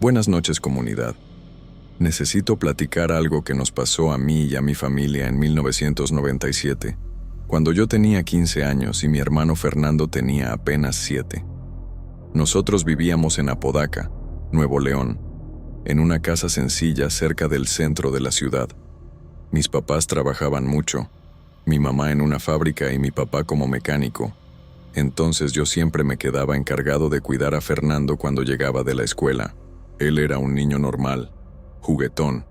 Buenas noches, comunidad. Necesito platicar algo que nos pasó a mí y a mi familia en 1997, cuando yo tenía 15 años y mi hermano Fernando tenía apenas 7. Nosotros vivíamos en Apodaca, Nuevo León, en una casa sencilla cerca del centro de la ciudad. Mis papás trabajaban mucho, mi mamá en una fábrica y mi papá como mecánico. Entonces yo siempre me quedaba encargado de cuidar a Fernando cuando llegaba de la escuela. Él era un niño normal, juguetón,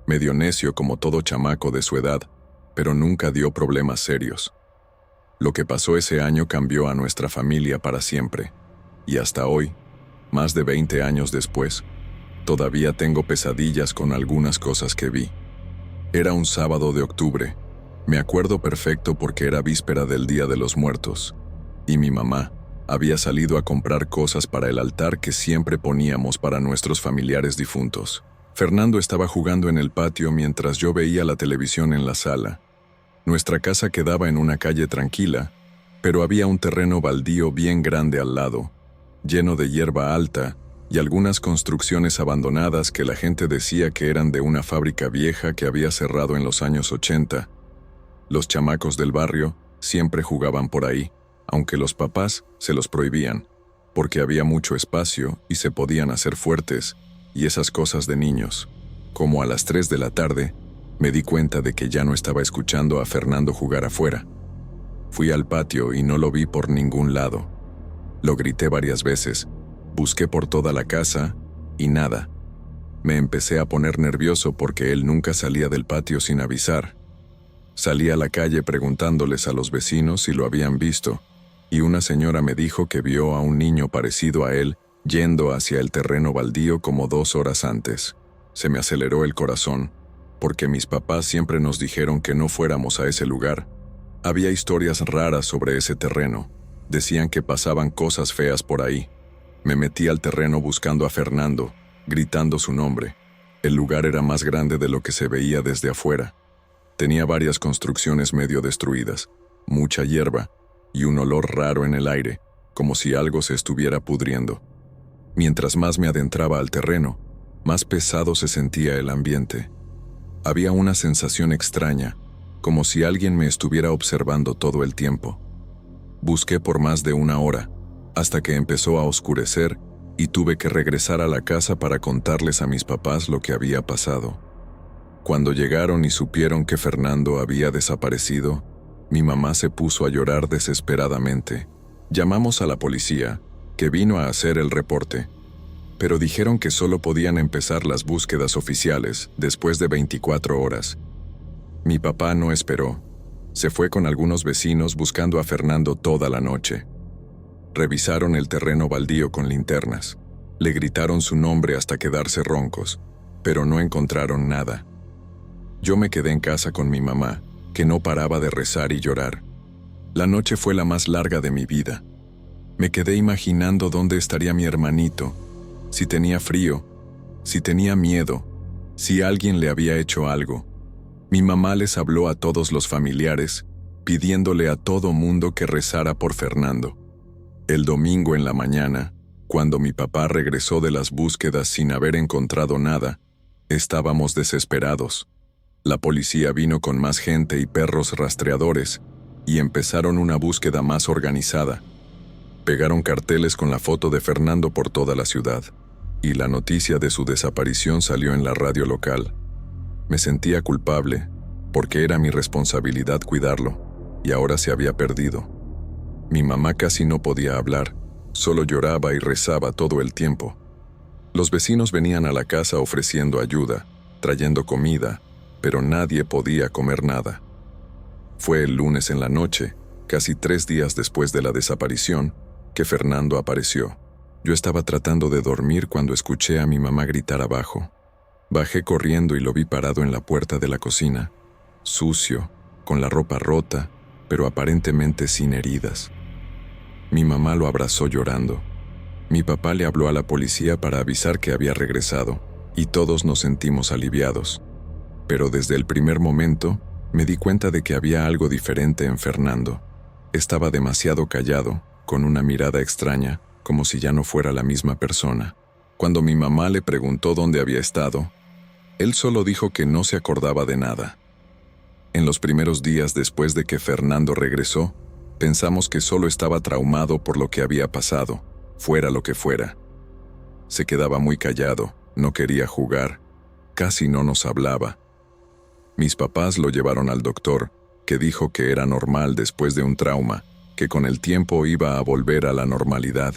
medio necio como todo chamaco de su edad, pero nunca dio problemas serios. Lo que pasó ese año cambió a nuestra familia para siempre, y hasta hoy, más de 20 años después, todavía tengo pesadillas con algunas cosas que vi. Era un sábado de octubre, me acuerdo perfecto porque era víspera del Día de los Muertos, y mi mamá había salido a comprar cosas para el altar que siempre poníamos para nuestros familiares difuntos. Fernando estaba jugando en el patio mientras yo veía la televisión en la sala. Nuestra casa quedaba en una calle tranquila, pero había un terreno baldío bien grande al lado, lleno de hierba alta y algunas construcciones abandonadas que la gente decía que eran de una fábrica vieja que había cerrado en los años 80. Los chamacos del barrio siempre jugaban por ahí, aunque los papás se los prohibían, porque había mucho espacio y se podían hacer fuertes y esas cosas de niños. Como a las 3 de la tarde, me di cuenta de que ya no estaba escuchando a Fernando jugar afuera. Fui al patio y no lo vi por ningún lado. Lo grité varias veces, busqué por toda la casa y nada. Me empecé a poner nervioso porque él nunca salía del patio sin avisar. Salí a la calle preguntándoles a los vecinos si lo habían visto, y una señora me dijo que vio a un niño parecido a él yendo hacia el terreno baldío como 2 horas antes. Se me aceleró el corazón, porque mis papás siempre nos dijeron que no fuéramos a ese lugar. Había historias raras sobre ese terreno. Decían que pasaban cosas feas por ahí. Me metí al terreno buscando a Fernando, gritando su nombre. El lugar era más grande de lo que se veía desde afuera. Tenía varias construcciones medio destruidas, mucha hierba y un olor raro en el aire, como si algo se estuviera pudriendo. Mientras más me adentraba al terreno, más pesado se sentía el ambiente. Había una sensación extraña, como si alguien me estuviera observando todo el tiempo. Busqué por más de 1 hora, hasta que empezó a oscurecer y tuve que regresar a la casa para contarles a mis papás lo que había pasado. Cuando llegaron y supieron que Fernando había desaparecido, mi mamá se puso a llorar desesperadamente. Llamamos a la policía, que vino a hacer el reporte, pero dijeron que solo podían empezar las búsquedas oficiales después de 24 horas. Mi papá no esperó. Se fue con algunos vecinos buscando a Fernando toda la noche. Revisaron el terreno baldío con linternas. Le gritaron su nombre hasta quedarse roncos, pero no encontraron nada. Yo me quedé en casa con mi mamá, que no paraba de rezar y llorar. La noche fue la más larga de mi vida. Me quedé imaginando dónde estaría mi hermanito, si tenía frío, si tenía miedo, si alguien le había hecho algo. Mi mamá les habló a todos los familiares, pidiéndole a todo mundo que rezara por Fernando. El domingo en la mañana, cuando mi papá regresó de las búsquedas sin haber encontrado nada, estábamos desesperados. La policía vino con más gente y perros rastreadores, y empezaron una búsqueda más organizada. Pegaron carteles con la foto de Fernando por toda la ciudad, y la noticia de su desaparición salió en la radio local. Me sentía culpable, porque era mi responsabilidad cuidarlo, y ahora se había perdido. Mi mamá casi no podía hablar, solo lloraba y rezaba todo el tiempo. Los vecinos venían a la casa ofreciendo ayuda, trayendo comida, pero nadie podía comer nada. Fue el lunes en la noche, casi 3 días después de la desaparición, que Fernando apareció. Yo estaba tratando de dormir cuando escuché a mi mamá gritar abajo. Bajé corriendo y lo vi parado en la puerta de la cocina, sucio, con la ropa rota, pero aparentemente sin heridas. Mi mamá lo abrazó llorando. Mi papá le habló a la policía para avisar que había regresado, y todos nos sentimos aliviados. Pero desde el primer momento, me di cuenta de que había algo diferente en Fernando. Estaba demasiado callado, con una mirada extraña, como si ya no fuera la misma persona. Cuando mi mamá le preguntó dónde había estado, él solo dijo que no se acordaba de nada. En los primeros días después de que Fernando regresó, pensamos que solo estaba traumado por lo que había pasado, fuera lo que fuera. Se quedaba muy callado, no quería jugar, casi no nos hablaba. Mis papás lo llevaron al doctor, que dijo que era normal después de un trauma, que con el tiempo iba a volver a la normalidad.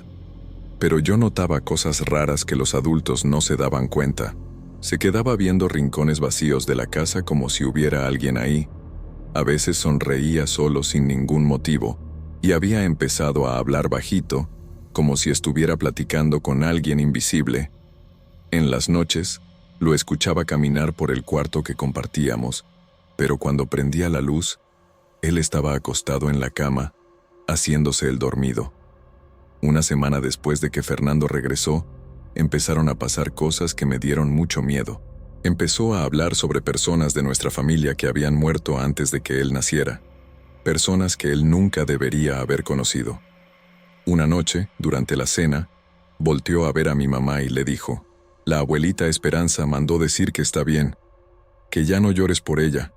Pero yo notaba cosas raras que los adultos no se daban cuenta. Se quedaba viendo rincones vacíos de la casa como si hubiera alguien ahí. A veces sonreía solo sin ningún motivo, y había empezado a hablar bajito, como si estuviera platicando con alguien invisible. En las noches, lo escuchaba caminar por el cuarto que compartíamos, pero cuando prendía la luz, él estaba acostado en la cama, haciéndose el dormido. Una semana después de que Fernando regresó, empezaron a pasar cosas que me dieron mucho miedo. Empezó a hablar sobre personas de nuestra familia que habían muerto antes de que él naciera, personas que él nunca debería haber conocido. Una noche, durante la cena, volteó a ver a mi mamá y le dijo: «La abuelita Esperanza mandó decir que está bien, que ya no llores por ella».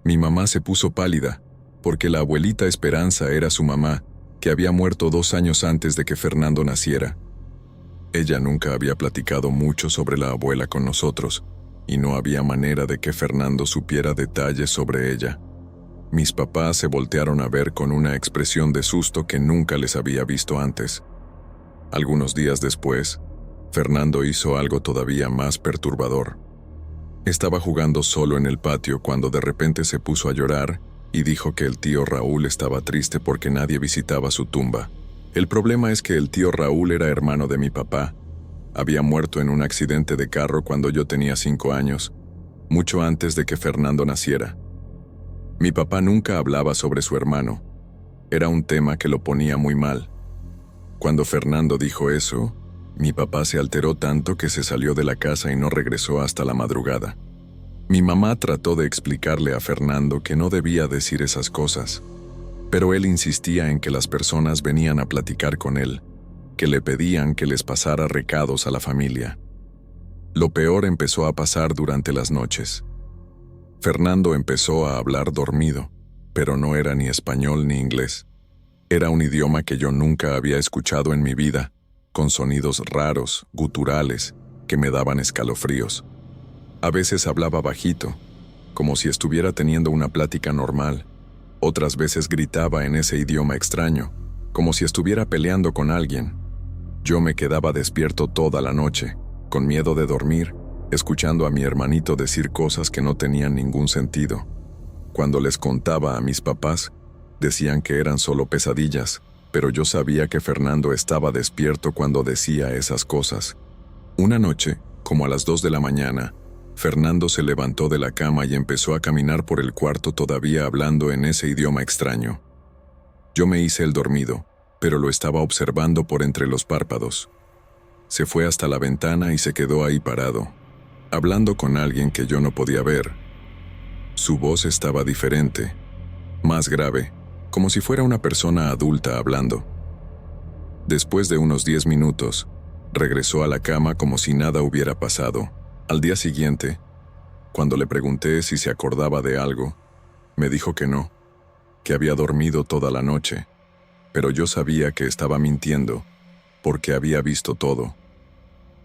Mi mamá se puso pálida, porque la abuelita Esperanza era su mamá, que había muerto 2 años antes de que Fernando naciera. Ella nunca había platicado mucho sobre la abuela con nosotros, y no había manera de que Fernando supiera detalles sobre ella. Mis papás se voltearon a ver con una expresión de susto que nunca les había visto antes. Algunos días después, Fernando hizo algo todavía más perturbador. Estaba jugando solo en el patio cuando de repente se puso a llorar y dijo que el tío Raúl estaba triste porque nadie visitaba su tumba. El problema es que el tío Raúl era hermano de mi papá. Había muerto en un accidente de carro cuando yo tenía 5 años, mucho antes de que Fernando naciera. Mi papá nunca hablaba sobre su hermano. Era un tema que lo ponía muy mal. Cuando Fernando dijo eso, mi papá se alteró tanto que se salió de la casa y no regresó hasta la madrugada. Mi mamá trató de explicarle a Fernando que no debía decir esas cosas, pero él insistía en que las personas venían a platicar con él, que le pedían que les pasara recados a la familia. Lo peor empezó a pasar durante las noches. Fernando empezó a hablar dormido, pero no era ni español ni inglés. Era un idioma que yo nunca había escuchado en mi vida, con sonidos raros, guturales, que me daban escalofríos. A veces hablaba bajito, como si estuviera teniendo una plática normal. Otras veces gritaba en ese idioma extraño, como si estuviera peleando con alguien. Yo me quedaba despierto toda la noche, con miedo de dormir, escuchando a mi hermanito decir cosas que no tenían ningún sentido. Cuando les contaba a mis papás, decían que eran solo pesadillas, pero yo sabía que Fernando estaba despierto cuando decía esas cosas. Una noche, como a las 2 de la mañana, Fernando se levantó de la cama y empezó a caminar por el cuarto todavía hablando en ese idioma extraño. Yo me hice el dormido, pero lo estaba observando por entre los párpados. Se fue hasta la ventana y se quedó ahí parado, hablando con alguien que yo no podía ver. Su voz estaba diferente, más grave, como si fuera una persona adulta hablando. Después de unos 10 minutos, regresó a la cama como si nada hubiera pasado. Al día siguiente, cuando le pregunté si se acordaba de algo, me dijo que no, que había dormido toda la noche, pero yo sabía que estaba mintiendo, porque había visto todo.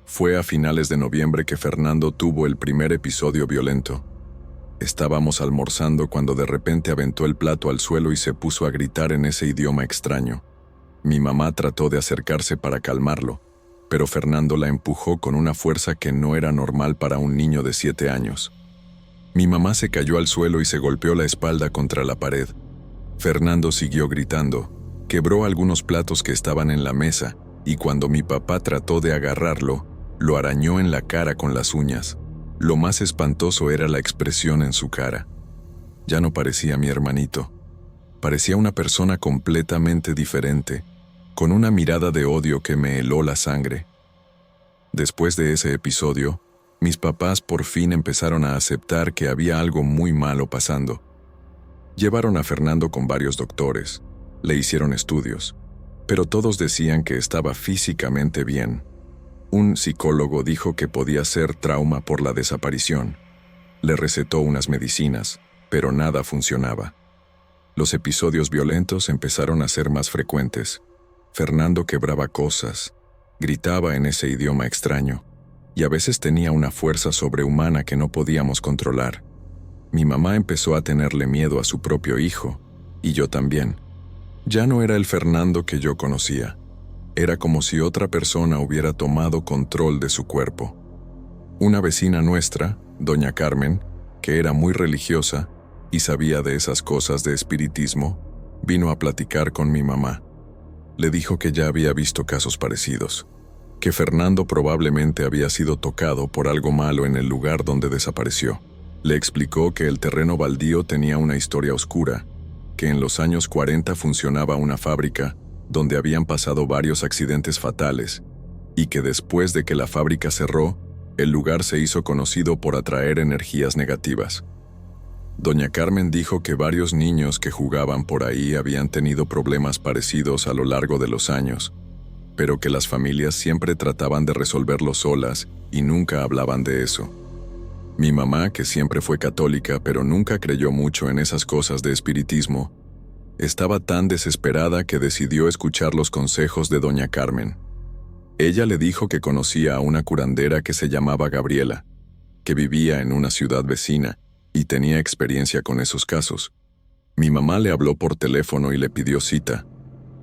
Fue a finales de noviembre que Fernando tuvo el primer episodio violento. Estábamos almorzando cuando de repente aventó el plato al suelo y se puso a gritar en ese idioma extraño. Mi mamá trató de acercarse para calmarlo, pero Fernando la empujó con una fuerza que no era normal para un niño de 7 años. Mi mamá se cayó al suelo y se golpeó la espalda contra la pared. Fernando siguió gritando, quebró algunos platos que estaban en la mesa, y cuando mi papá trató de agarrarlo, lo arañó en la cara con las uñas. Lo más espantoso era la expresión en su cara. Ya no parecía mi hermanito. Parecía una persona completamente diferente, con una mirada de odio que me heló la sangre. Después de ese episodio, mis papás por fin empezaron a aceptar que había algo muy malo pasando. Llevaron a Fernando con varios doctores, le hicieron estudios, pero todos decían que estaba físicamente bien. Un psicólogo dijo que podía ser trauma por la desaparición. Le recetó unas medicinas, pero nada funcionaba. Los episodios violentos empezaron a ser más frecuentes. Fernando quebraba cosas, gritaba en ese idioma extraño, y a veces tenía una fuerza sobrehumana que no podíamos controlar. Mi mamá empezó a tenerle miedo a su propio hijo, y yo también. Ya no era el Fernando que yo conocía. Era como si otra persona hubiera tomado control de su cuerpo. Una vecina nuestra, doña Carmen, que era muy religiosa y sabía de esas cosas de espiritismo, vino a platicar con mi mamá. Le dijo que ya había visto casos parecidos, que Fernando probablemente había sido tocado por algo malo en el lugar donde desapareció. Le explicó que el terreno baldío tenía una historia oscura, que en los años 40 funcionaba una fábrica donde habían pasado varios accidentes fatales, y que después de que la fábrica cerró, el lugar se hizo conocido por atraer energías negativas. Doña Carmen dijo que varios niños que jugaban por ahí habían tenido problemas parecidos a lo largo de los años, pero que las familias siempre trataban de resolverlo solas y nunca hablaban de eso. Mi mamá, que siempre fue católica pero nunca creyó mucho en esas cosas de espiritismo, estaba tan desesperada que decidió escuchar los consejos de doña Carmen. Ella le dijo que conocía a una curandera que se llamaba Gabriela, que vivía en una ciudad vecina y tenía experiencia con esos casos. Mi mamá le habló por teléfono y le pidió cita.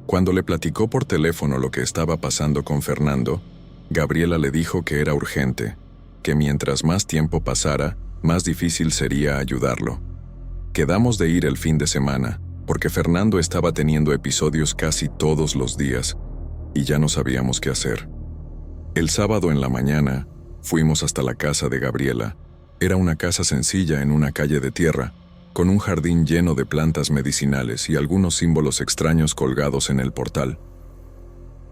Cuando le platicó por teléfono lo que estaba pasando con Fernando, Gabriela le dijo que era urgente, que mientras más tiempo pasara, más difícil sería ayudarlo. Quedamos de ir el fin de semana, porque Fernando estaba teniendo episodios casi todos los días, y ya no sabíamos qué hacer. El sábado en la mañana, fuimos hasta la casa de Gabriela. Era una casa sencilla en una calle de tierra, con un jardín lleno de plantas medicinales y algunos símbolos extraños colgados en el portal.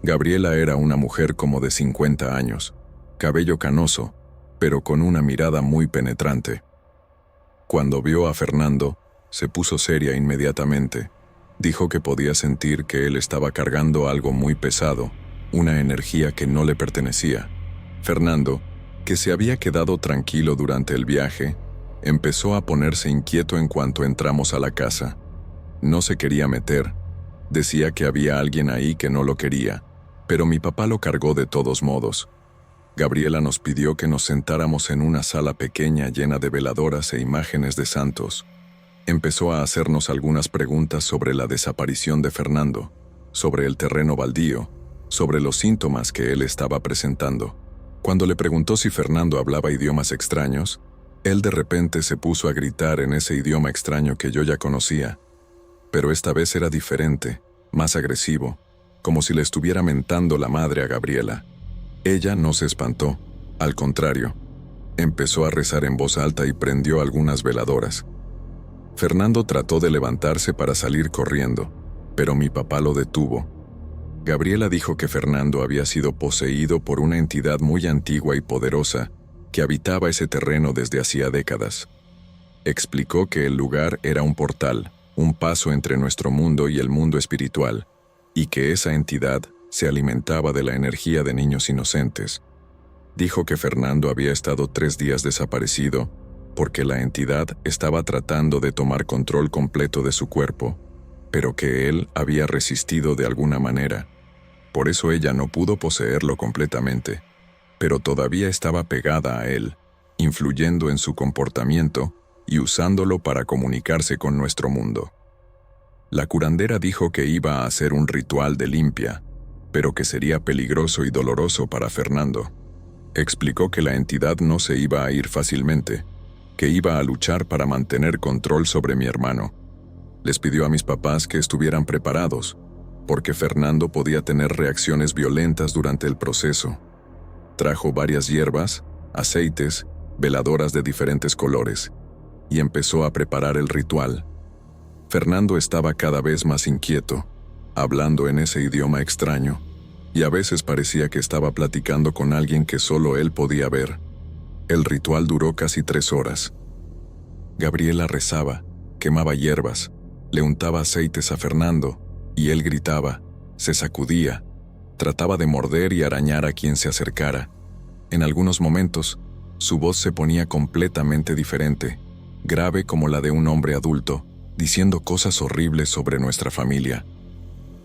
Gabriela era una mujer como de 50 años, cabello canoso, pero con una mirada muy penetrante. Cuando vio a Fernando, se puso seria inmediatamente. Dijo que podía sentir que él estaba cargando algo muy pesado, una energía que no le pertenecía. Fernando, que se había quedado tranquilo durante el viaje, empezó a ponerse inquieto en cuanto entramos a la casa. No se quería meter. Decía que había alguien ahí que no lo quería, pero mi papá lo cargó de todos modos. Gabriela nos pidió que nos sentáramos en una sala pequeña llena de veladoras e imágenes de santos. Empezó a hacernos algunas preguntas sobre la desaparición de Fernando, sobre el terreno baldío, sobre los síntomas que él estaba presentando. Cuando le preguntó si Fernando hablaba idiomas extraños, él de repente se puso a gritar en ese idioma extraño que yo ya conocía, pero esta vez era diferente, más agresivo, como si le estuviera mentando la madre a Gabriela. Ella no se espantó, al contrario, empezó a rezar en voz alta y prendió algunas veladoras. Fernando trató de levantarse para salir corriendo, pero mi papá lo detuvo. Gabriela dijo que Fernando había sido poseído por una entidad muy antigua y poderosa que habitaba ese terreno desde hacía décadas. Explicó que el lugar era un portal, un paso entre nuestro mundo y el mundo espiritual, y que esa entidad se alimentaba de la energía de niños inocentes. Dijo que Fernando había estado 3 días desaparecido porque la entidad estaba tratando de tomar control completo de su cuerpo, pero que él había resistido de alguna manera. Por eso ella no pudo poseerlo completamente, pero todavía estaba pegada a él, influyendo en su comportamiento y usándolo para comunicarse con nuestro mundo. La curandera dijo que iba a hacer un ritual de limpia, pero que sería peligroso y doloroso para Fernando. Explicó que la entidad no se iba a ir fácilmente, que iba a luchar para mantener control sobre mi hermano. Les pidió a mis papás que estuvieran preparados, porque Fernando podía tener reacciones violentas durante el proceso. Trajo varias hierbas, aceites, veladoras de diferentes colores, y empezó a preparar el ritual. Fernando estaba cada vez más inquieto, hablando en ese idioma extraño, y a veces parecía que estaba platicando con alguien que solo él podía ver. El ritual duró casi 3 horas. Gabriela rezaba, quemaba hierbas, le untaba aceites a Fernando, y él gritaba, se sacudía, Trataba de morder y arañar a quien se acercara. En algunos momentos, su voz se ponía completamente diferente, grave como la de un hombre adulto, diciendo cosas horribles sobre nuestra familia.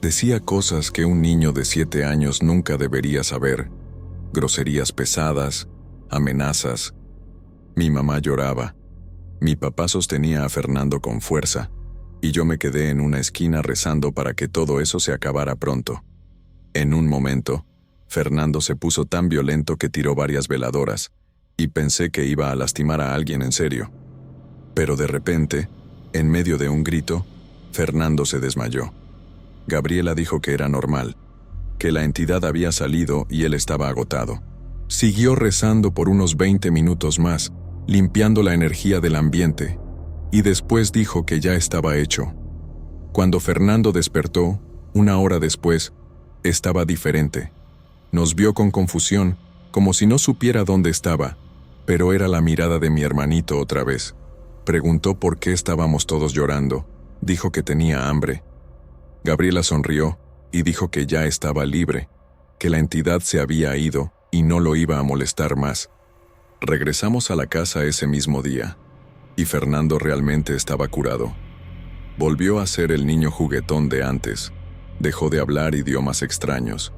Decía cosas que un niño de 7 años nunca debería saber, groserías pesadas, amenazas. Mi mamá lloraba. Mi papá sostenía a Fernando con fuerza, y yo me quedé en una esquina rezando para que todo eso se acabara pronto. En un momento, Fernando se puso tan violento que tiró varias veladoras, y pensé que iba a lastimar a alguien en serio. Pero de repente, en medio de un grito, Fernando se desmayó. Gabriela dijo que era normal, que la entidad había salido y él estaba agotado. Siguió rezando por unos 20 minutos más, limpiando la energía del ambiente, y después dijo que ya estaba hecho. Cuando Fernando despertó, 1 hora después, estaba diferente. Nos vio con confusión, como si no supiera dónde estaba, pero era la mirada de mi hermanito otra vez. Preguntó por qué estábamos todos llorando. Dijo que tenía hambre. Gabriela sonrió y dijo que ya estaba libre, que la entidad se había ido y no lo iba a molestar más. Regresamos a la casa ese mismo día, y Fernando realmente estaba curado. Volvió a ser el niño juguetón de antes. Dejó de hablar idiomas extraños.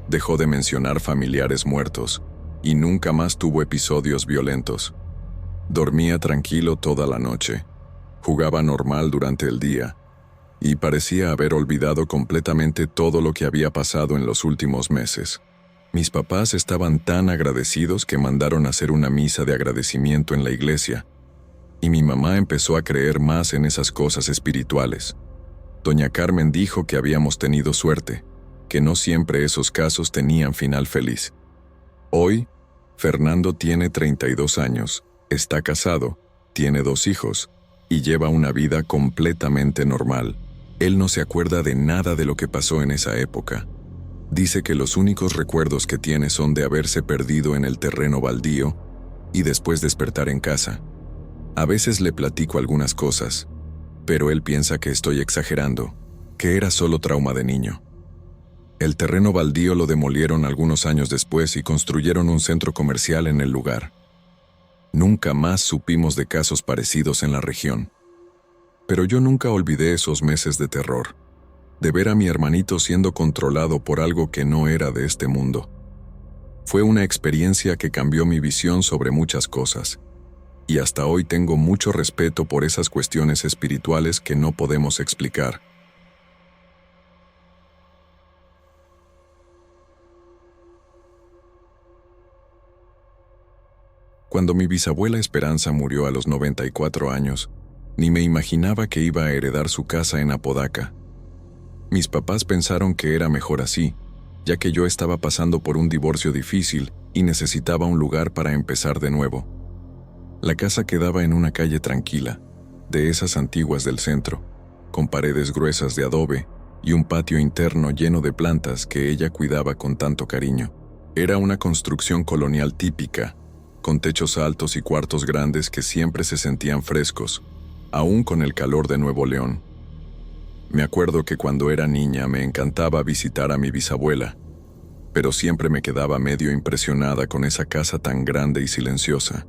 Dejó de mencionar familiares muertos, y nunca más tuvo episodios violentos. Dormía tranquilo toda la noche. Jugaba normal durante el día, y parecía haber olvidado completamente todo lo que había pasado en los últimos meses. Mis papás estaban tan agradecidos que mandaron hacer una misa de agradecimiento en la iglesia, y mi mamá empezó a creer más en esas cosas espirituales. Doña Carmen dijo que habíamos tenido suerte, que no siempre esos casos tenían final feliz. Hoy, Fernando tiene 32 años, está casado, tiene 2 hijos, y lleva una vida completamente normal. Él no se acuerda de nada de lo que pasó en esa época. Dice que los únicos recuerdos que tiene son de haberse perdido en el terreno baldío y después despertar en casa. A veces le platico algunas cosas, pero él piensa que estoy exagerando, que era solo trauma de niño. El terreno baldío lo demolieron algunos años después y construyeron un centro comercial en el lugar. Nunca más supimos de casos parecidos en la región. Pero yo nunca olvidé esos meses de terror, de ver a mi hermanito siendo controlado por algo que no era de este mundo. Fue una experiencia que cambió mi visión sobre muchas cosas, y hasta hoy tengo mucho respeto por esas cuestiones espirituales que no podemos explicar. Cuando mi bisabuela Esperanza murió a los 94 años, ni me imaginaba que iba a heredar su casa en Apodaca. Mis papás pensaron que era mejor así, ya que yo estaba pasando por un divorcio difícil y necesitaba un lugar para empezar de nuevo. La casa quedaba en una calle tranquila, de esas antiguas del centro, con paredes gruesas de adobe y un patio interno lleno de plantas que ella cuidaba con tanto cariño. Era una construcción colonial típica, con techos altos y cuartos grandes que siempre se sentían frescos, aún con el calor de Nuevo León. Me acuerdo que cuando era niña me encantaba visitar a mi bisabuela, pero siempre me quedaba medio impresionada con esa casa tan grande y silenciosa.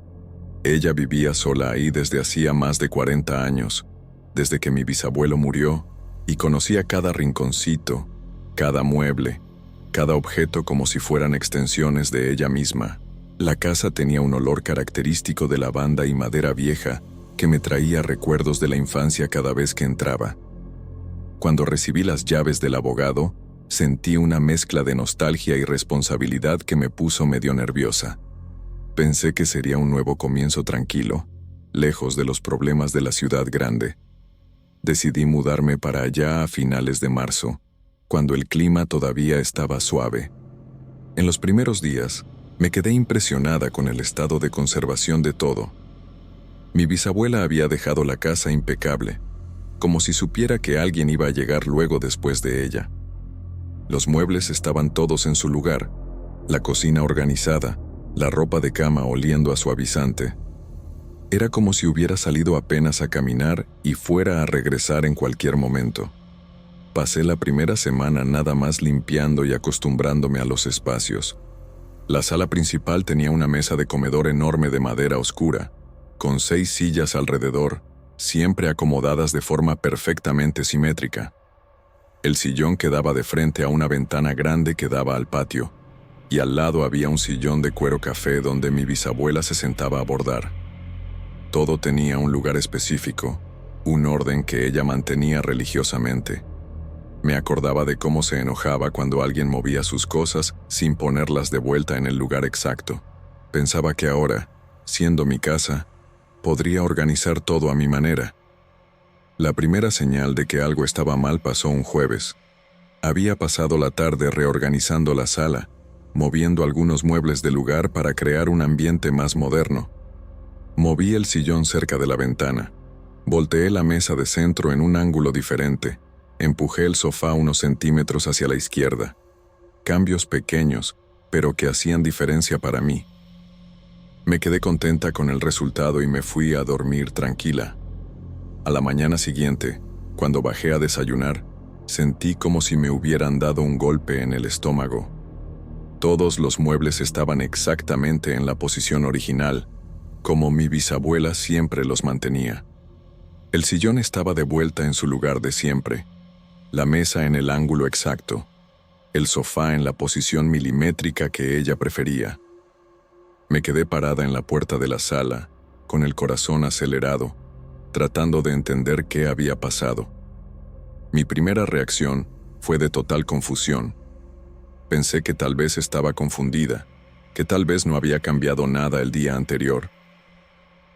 Ella vivía sola ahí desde hacía más de 40 años, desde que mi bisabuelo murió, y conocía cada rinconcito, cada mueble, cada objeto como si fueran extensiones de ella misma. La casa tenía un olor característico de lavanda y madera vieja que me traía recuerdos de la infancia cada vez que entraba. Cuando recibí las llaves del abogado, sentí una mezcla de nostalgia y responsabilidad que me puso medio nerviosa. Pensé que sería un nuevo comienzo tranquilo, lejos de los problemas de la ciudad grande. Decidí mudarme para allá a finales de marzo, cuando el clima todavía estaba suave. En los primeros días, me quedé impresionada con el estado de conservación de todo. Mi bisabuela había dejado la casa impecable, como si supiera que alguien iba a llegar luego después de ella. Los muebles estaban todos en su lugar, la cocina organizada, la ropa de cama oliendo a suavizante. Era como si hubiera salido apenas a caminar y fuera a regresar en cualquier momento. Pasé la primera semana nada más limpiando y acostumbrándome a los espacios. La sala principal tenía una mesa de comedor enorme de madera oscura, con 6 sillas alrededor, siempre acomodadas de forma perfectamente simétrica. El sillón quedaba de frente a una ventana grande que daba al patio, y al lado había un sillón de cuero café donde mi bisabuela se sentaba a bordar. Todo tenía un lugar específico, un orden que ella mantenía religiosamente. Me acordaba de cómo se enojaba cuando alguien movía sus cosas sin ponerlas de vuelta en el lugar exacto. Pensaba que ahora, siendo mi casa, podría organizar todo a mi manera. La primera señal de que algo estaba mal pasó un jueves. Había pasado la tarde reorganizando la sala, moviendo algunos muebles del lugar para crear un ambiente más moderno. Moví el sillón cerca de la ventana. Volteé la mesa de centro en un ángulo diferente. Empujé el sofá unos centímetros hacia la izquierda. Cambios pequeños, pero que hacían diferencia para mí. Me quedé contenta con el resultado y me fui a dormir tranquila. A la mañana siguiente, cuando bajé a desayunar, sentí como si me hubieran dado un golpe en el estómago. Todos los muebles estaban exactamente en la posición original, como mi bisabuela siempre los mantenía. El sillón estaba de vuelta en su lugar de siempre, la mesa en el ángulo exacto, el sofá en la posición milimétrica que ella prefería. Me quedé parada en la puerta de la sala, con el corazón acelerado, tratando de entender qué había pasado. Mi primera reacción fue de total confusión. Pensé que tal vez estaba confundida, que tal vez no había cambiado nada el día anterior.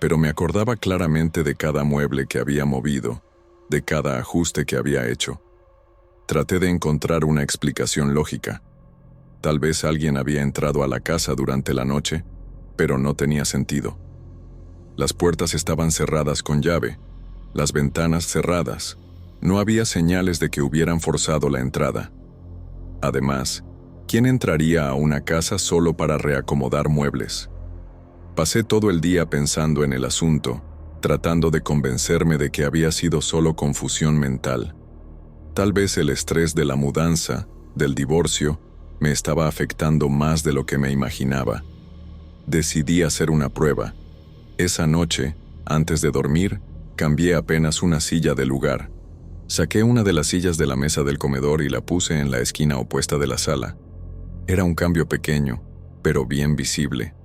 Pero me acordaba claramente de cada mueble que había movido, de cada ajuste que había hecho. Traté de encontrar una explicación lógica. Tal vez alguien había entrado a la casa durante la noche, pero no tenía sentido. Las puertas estaban cerradas con llave, las ventanas cerradas. No había señales de que hubieran forzado la entrada. Además, ¿quién entraría a una casa solo para reacomodar muebles? Pasé todo el día pensando en el asunto, tratando de convencerme de que había sido solo confusión mental. Tal vez el estrés de la mudanza, del divorcio, me estaba afectando más de lo que me imaginaba. Decidí hacer una prueba. Esa noche, antes de dormir, cambié apenas una silla de lugar. Saqué una de las sillas de la mesa del comedor y la puse en la esquina opuesta de la sala. Era un cambio pequeño, pero bien visible.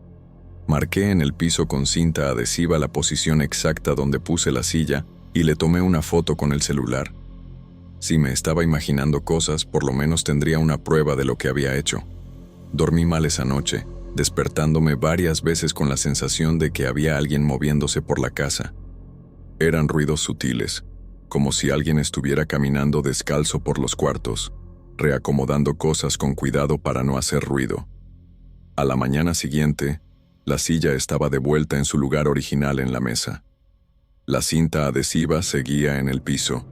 Marqué en el piso con cinta adhesiva la posición exacta donde puse la silla y le tomé una foto con el celular. Si me estaba imaginando cosas, por lo menos tendría una prueba de lo que había hecho. Dormí mal esa noche, despertándome varias veces con la sensación de que había alguien moviéndose por la casa. Eran ruidos sutiles, como si alguien estuviera caminando descalzo por los cuartos, reacomodando cosas con cuidado para no hacer ruido. A la mañana siguiente, la silla estaba de vuelta en su lugar original en la mesa. La cinta adhesiva seguía en el piso,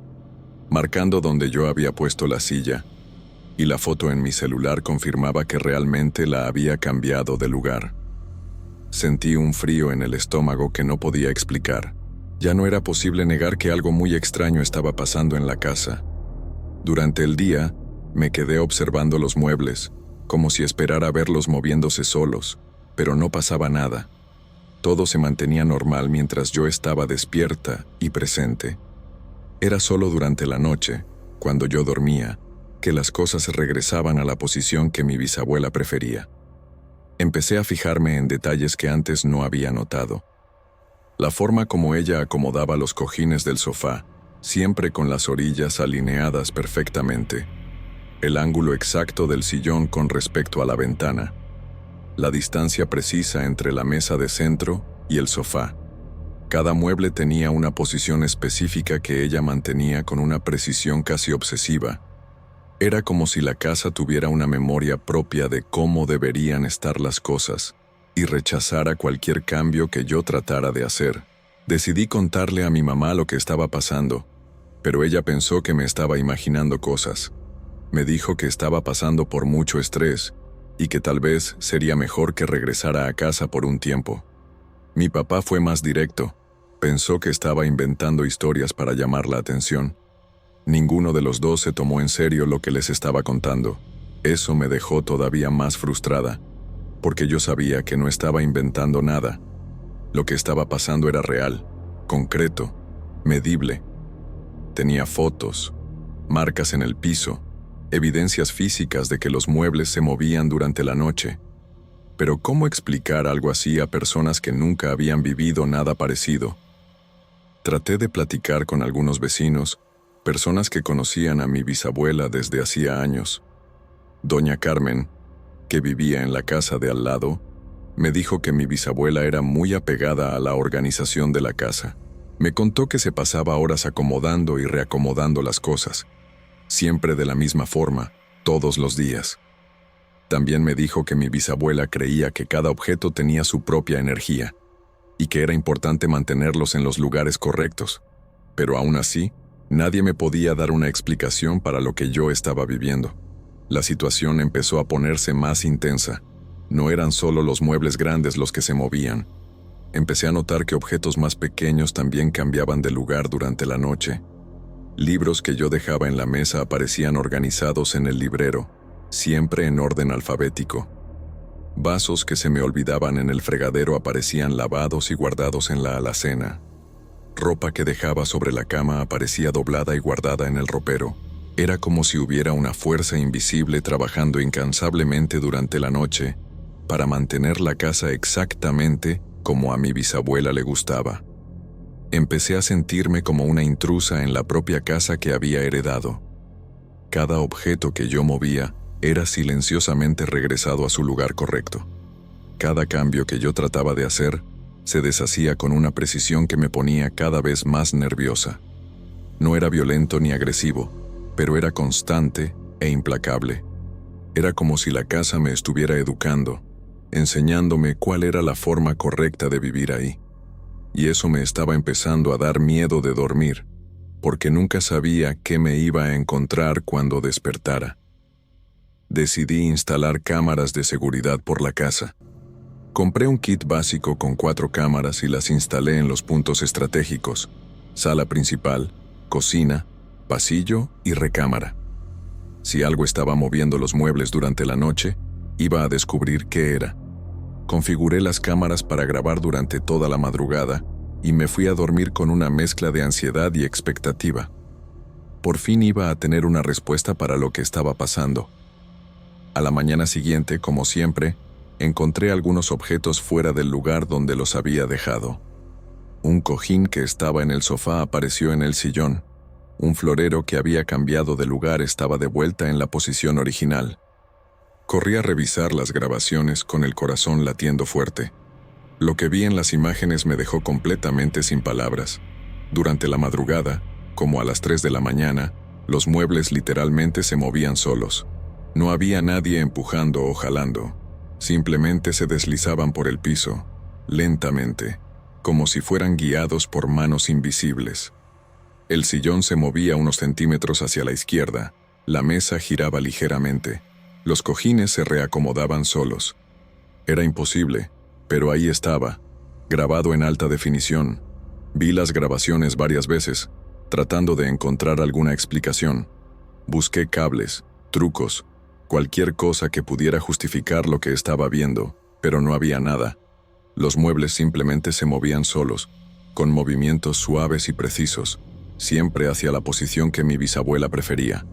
marcando donde yo había puesto la silla, y la foto en mi celular confirmaba que realmente la había cambiado de lugar. Sentí un frío en el estómago que no podía explicar. Ya no era posible negar que algo muy extraño estaba pasando en la casa. Durante el día, me quedé observando los muebles, como si esperara verlos moviéndose solos, pero no pasaba nada. Todo se mantenía normal mientras yo estaba despierta y presente. Era solo durante la noche, cuando yo dormía, que las cosas regresaban a la posición que mi bisabuela prefería. Empecé a fijarme en detalles que antes no había notado. La forma como ella acomodaba los cojines del sofá, siempre con las orillas alineadas perfectamente. El ángulo exacto del sillón con respecto a la ventana. La distancia precisa entre la mesa de centro y el sofá. Cada mueble tenía una posición específica que ella mantenía con una precisión casi obsesiva. Era como si la casa tuviera una memoria propia de cómo deberían estar las cosas, y rechazara cualquier cambio que yo tratara de hacer. Decidí contarle a mi mamá lo que estaba pasando, pero ella pensó que me estaba imaginando cosas. Me dijo que estaba pasando por mucho estrés, y que tal vez sería mejor que regresara a casa por un tiempo. Mi papá fue más directo. Pensó que estaba inventando historias para llamar la atención. Ninguno de los dos se tomó en serio lo que les estaba contando. Eso me dejó todavía más frustrada, porque yo sabía que no estaba inventando nada. Lo que estaba pasando era real, concreto, medible. Tenía fotos, marcas en el piso, evidencias físicas de que los muebles se movían durante la noche. Pero ¿cómo explicar algo así a personas que nunca habían vivido nada parecido? Traté de platicar con algunos vecinos, personas que conocían a mi bisabuela desde hacía años. Doña Carmen, que vivía en la casa de al lado, me dijo que mi bisabuela era muy apegada a la organización de la casa. Me contó que se pasaba horas acomodando y reacomodando las cosas, siempre de la misma forma, todos los días. También me dijo que mi bisabuela creía que cada objeto tenía su propia energía y que era importante mantenerlos en los lugares correctos. Pero aún así, nadie me podía dar una explicación para lo que yo estaba viviendo. La situación empezó a ponerse más intensa. No eran solo los muebles grandes los que se movían. Empecé a notar que objetos más pequeños también cambiaban de lugar durante la noche. Libros que yo dejaba en la mesa aparecían organizados en el librero, siempre en orden alfabético. Vasos que se me olvidaban en el fregadero aparecían lavados y guardados en la alacena. Ropa que dejaba sobre la cama aparecía doblada y guardada en el ropero. Era como si hubiera una fuerza invisible trabajando incansablemente durante la noche para mantener la casa exactamente como a mi bisabuela le gustaba. Empecé a sentirme como una intrusa en la propia casa que había heredado. Cada objeto que yo movía era silenciosamente regresado a su lugar correcto. Cada cambio que yo trataba de hacer se deshacía con una precisión que me ponía cada vez más nerviosa. No era violento ni agresivo, pero era constante e implacable. Era como si la casa me estuviera educando, enseñándome cuál era la forma correcta de vivir ahí. Y eso me estaba empezando a dar miedo de dormir, porque nunca sabía qué me iba a encontrar cuando despertara. Decidí instalar cámaras de seguridad por la casa. Compré un kit básico con 4 cámaras y las instalé en los puntos estratégicos: sala principal, cocina, pasillo y recámara. Si algo estaba moviendo los muebles durante la noche, iba a descubrir qué era. Configuré las cámaras para grabar durante toda la madrugada y me fui a dormir con una mezcla de ansiedad y expectativa. Por fin iba a tener una respuesta para lo que estaba pasando. A la mañana siguiente, como siempre, encontré algunos objetos fuera del lugar donde los había dejado. Un cojín que estaba en el sofá apareció en el sillón. Un florero que había cambiado de lugar estaba de vuelta en la posición original. Corrí a revisar las grabaciones con el corazón latiendo fuerte. Lo que vi en las imágenes me dejó completamente sin palabras. Durante la madrugada, como a las 3 de la mañana, los muebles literalmente se movían solos. No había nadie empujando o jalando. Simplemente se deslizaban por el piso, lentamente, como si fueran guiados por manos invisibles. El sillón se movía unos centímetros hacia la izquierda, la mesa giraba ligeramente, los cojines se reacomodaban solos. Era imposible, pero ahí estaba, grabado en alta definición. Vi las grabaciones varias veces, tratando de encontrar alguna explicación. Busqué cables, trucos, cualquier cosa que pudiera justificar lo que estaba viendo, pero no había nada. Los muebles simplemente se movían solos, con movimientos suaves y precisos, siempre hacia la posición que mi bisabuela prefería.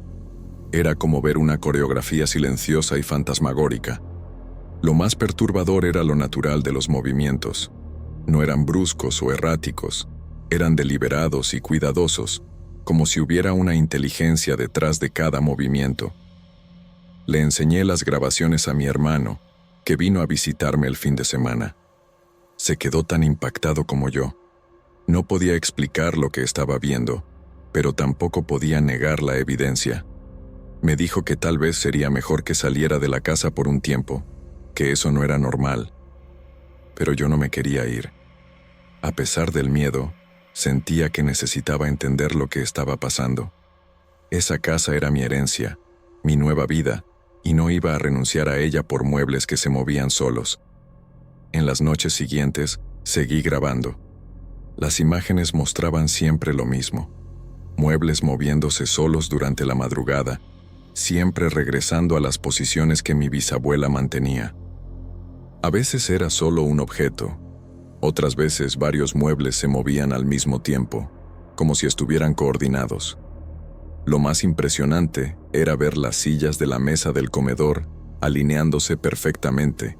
Era como ver una coreografía silenciosa y fantasmagórica. Lo más perturbador era lo natural de los movimientos. No eran bruscos o erráticos, eran deliberados y cuidadosos, como si hubiera una inteligencia detrás de cada movimiento. Le enseñé las grabaciones a mi hermano, que vino a visitarme el fin de semana. Se quedó tan impactado como yo. No podía explicar lo que estaba viendo, pero tampoco podía negar la evidencia. Me dijo que tal vez sería mejor que saliera de la casa por un tiempo, que eso no era normal. Pero yo no me quería ir. A pesar del miedo, sentía que necesitaba entender lo que estaba pasando. Esa casa era mi herencia, mi nueva vida, y no iba a renunciar a ella por muebles que se movían solos. En las noches siguientes, seguí grabando. Las imágenes mostraban siempre lo mismo. muebles moviéndose solos durante la madrugada, siempre regresando a las posiciones que mi bisabuela mantenía. A veces era solo un objeto, otras veces varios muebles se movían al mismo tiempo, como si estuvieran coordinados. Lo más impresionante era ver las sillas de la mesa del comedor alineándose perfectamente,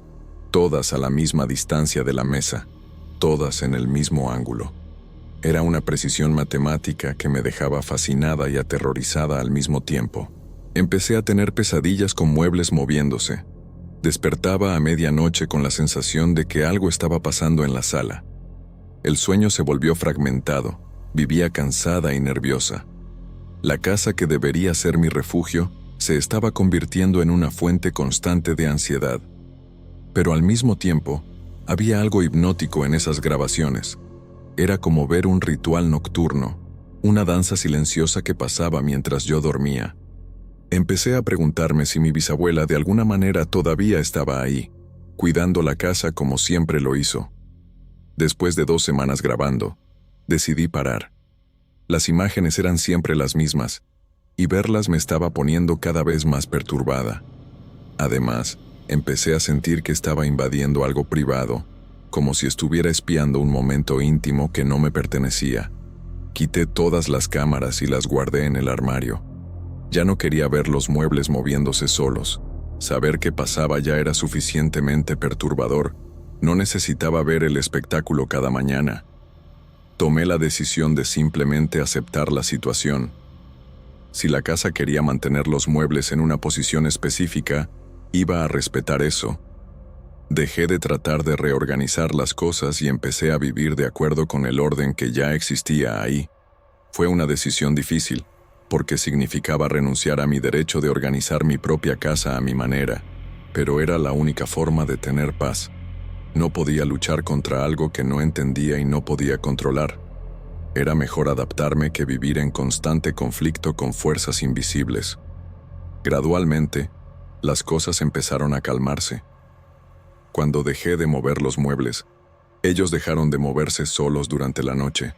todas a la misma distancia de la mesa, todas en el mismo ángulo. Era una precisión matemática que me dejaba fascinada y aterrorizada al mismo tiempo. Empecé a tener pesadillas con muebles moviéndose. Despertaba a medianoche con la sensación de que algo estaba pasando en la sala. El sueño se volvió fragmentado, vivía cansada y nerviosa. La casa que debería ser mi refugio se estaba convirtiendo en una fuente constante de ansiedad. Pero al mismo tiempo, había algo hipnótico en esas grabaciones. Era como ver un ritual nocturno, una danza silenciosa que pasaba mientras yo dormía. Empecé a preguntarme si mi bisabuela de alguna manera todavía estaba ahí, cuidando la casa como siempre lo hizo. Después de 2 semanas grabando, decidí parar. Las imágenes eran siempre las mismas, y verlas me estaba poniendo cada vez más perturbada. Además, empecé a sentir que estaba invadiendo algo privado, como si estuviera espiando un momento íntimo que no me pertenecía. Quité todas las cámaras y las guardé en el armario. Ya no quería ver los muebles moviéndose solos. Saber qué pasaba ya era suficientemente perturbador. No necesitaba ver el espectáculo cada mañana. Tomé la decisión de simplemente aceptar la situación. Si la casa quería mantener los muebles en una posición específica, iba a respetar eso. Dejé de tratar de reorganizar las cosas y empecé a vivir de acuerdo con el orden que ya existía ahí. Fue una decisión difícil, porque significaba renunciar a mi derecho de organizar mi propia casa a mi manera, pero era la única forma de tener paz. No podía luchar contra algo que no entendía y no podía controlar. Era mejor adaptarme que vivir en constante conflicto con fuerzas invisibles. Gradualmente, las cosas empezaron a calmarse. Cuando dejé de mover los muebles, ellos dejaron de moverse solos durante la noche.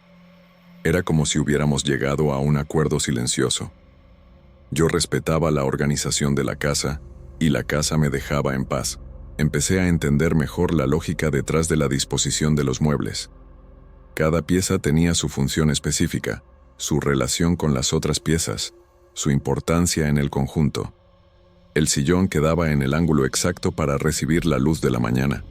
Era como si hubiéramos llegado a un acuerdo silencioso. Yo respetaba la organización de la casa, y la casa me dejaba en paz. Empecé a entender mejor la lógica detrás de la disposición de los muebles. Cada pieza tenía su función específica, su relación con las otras piezas, su importancia en el conjunto. El sillón quedaba en el ángulo exacto para recibir la luz de la mañana.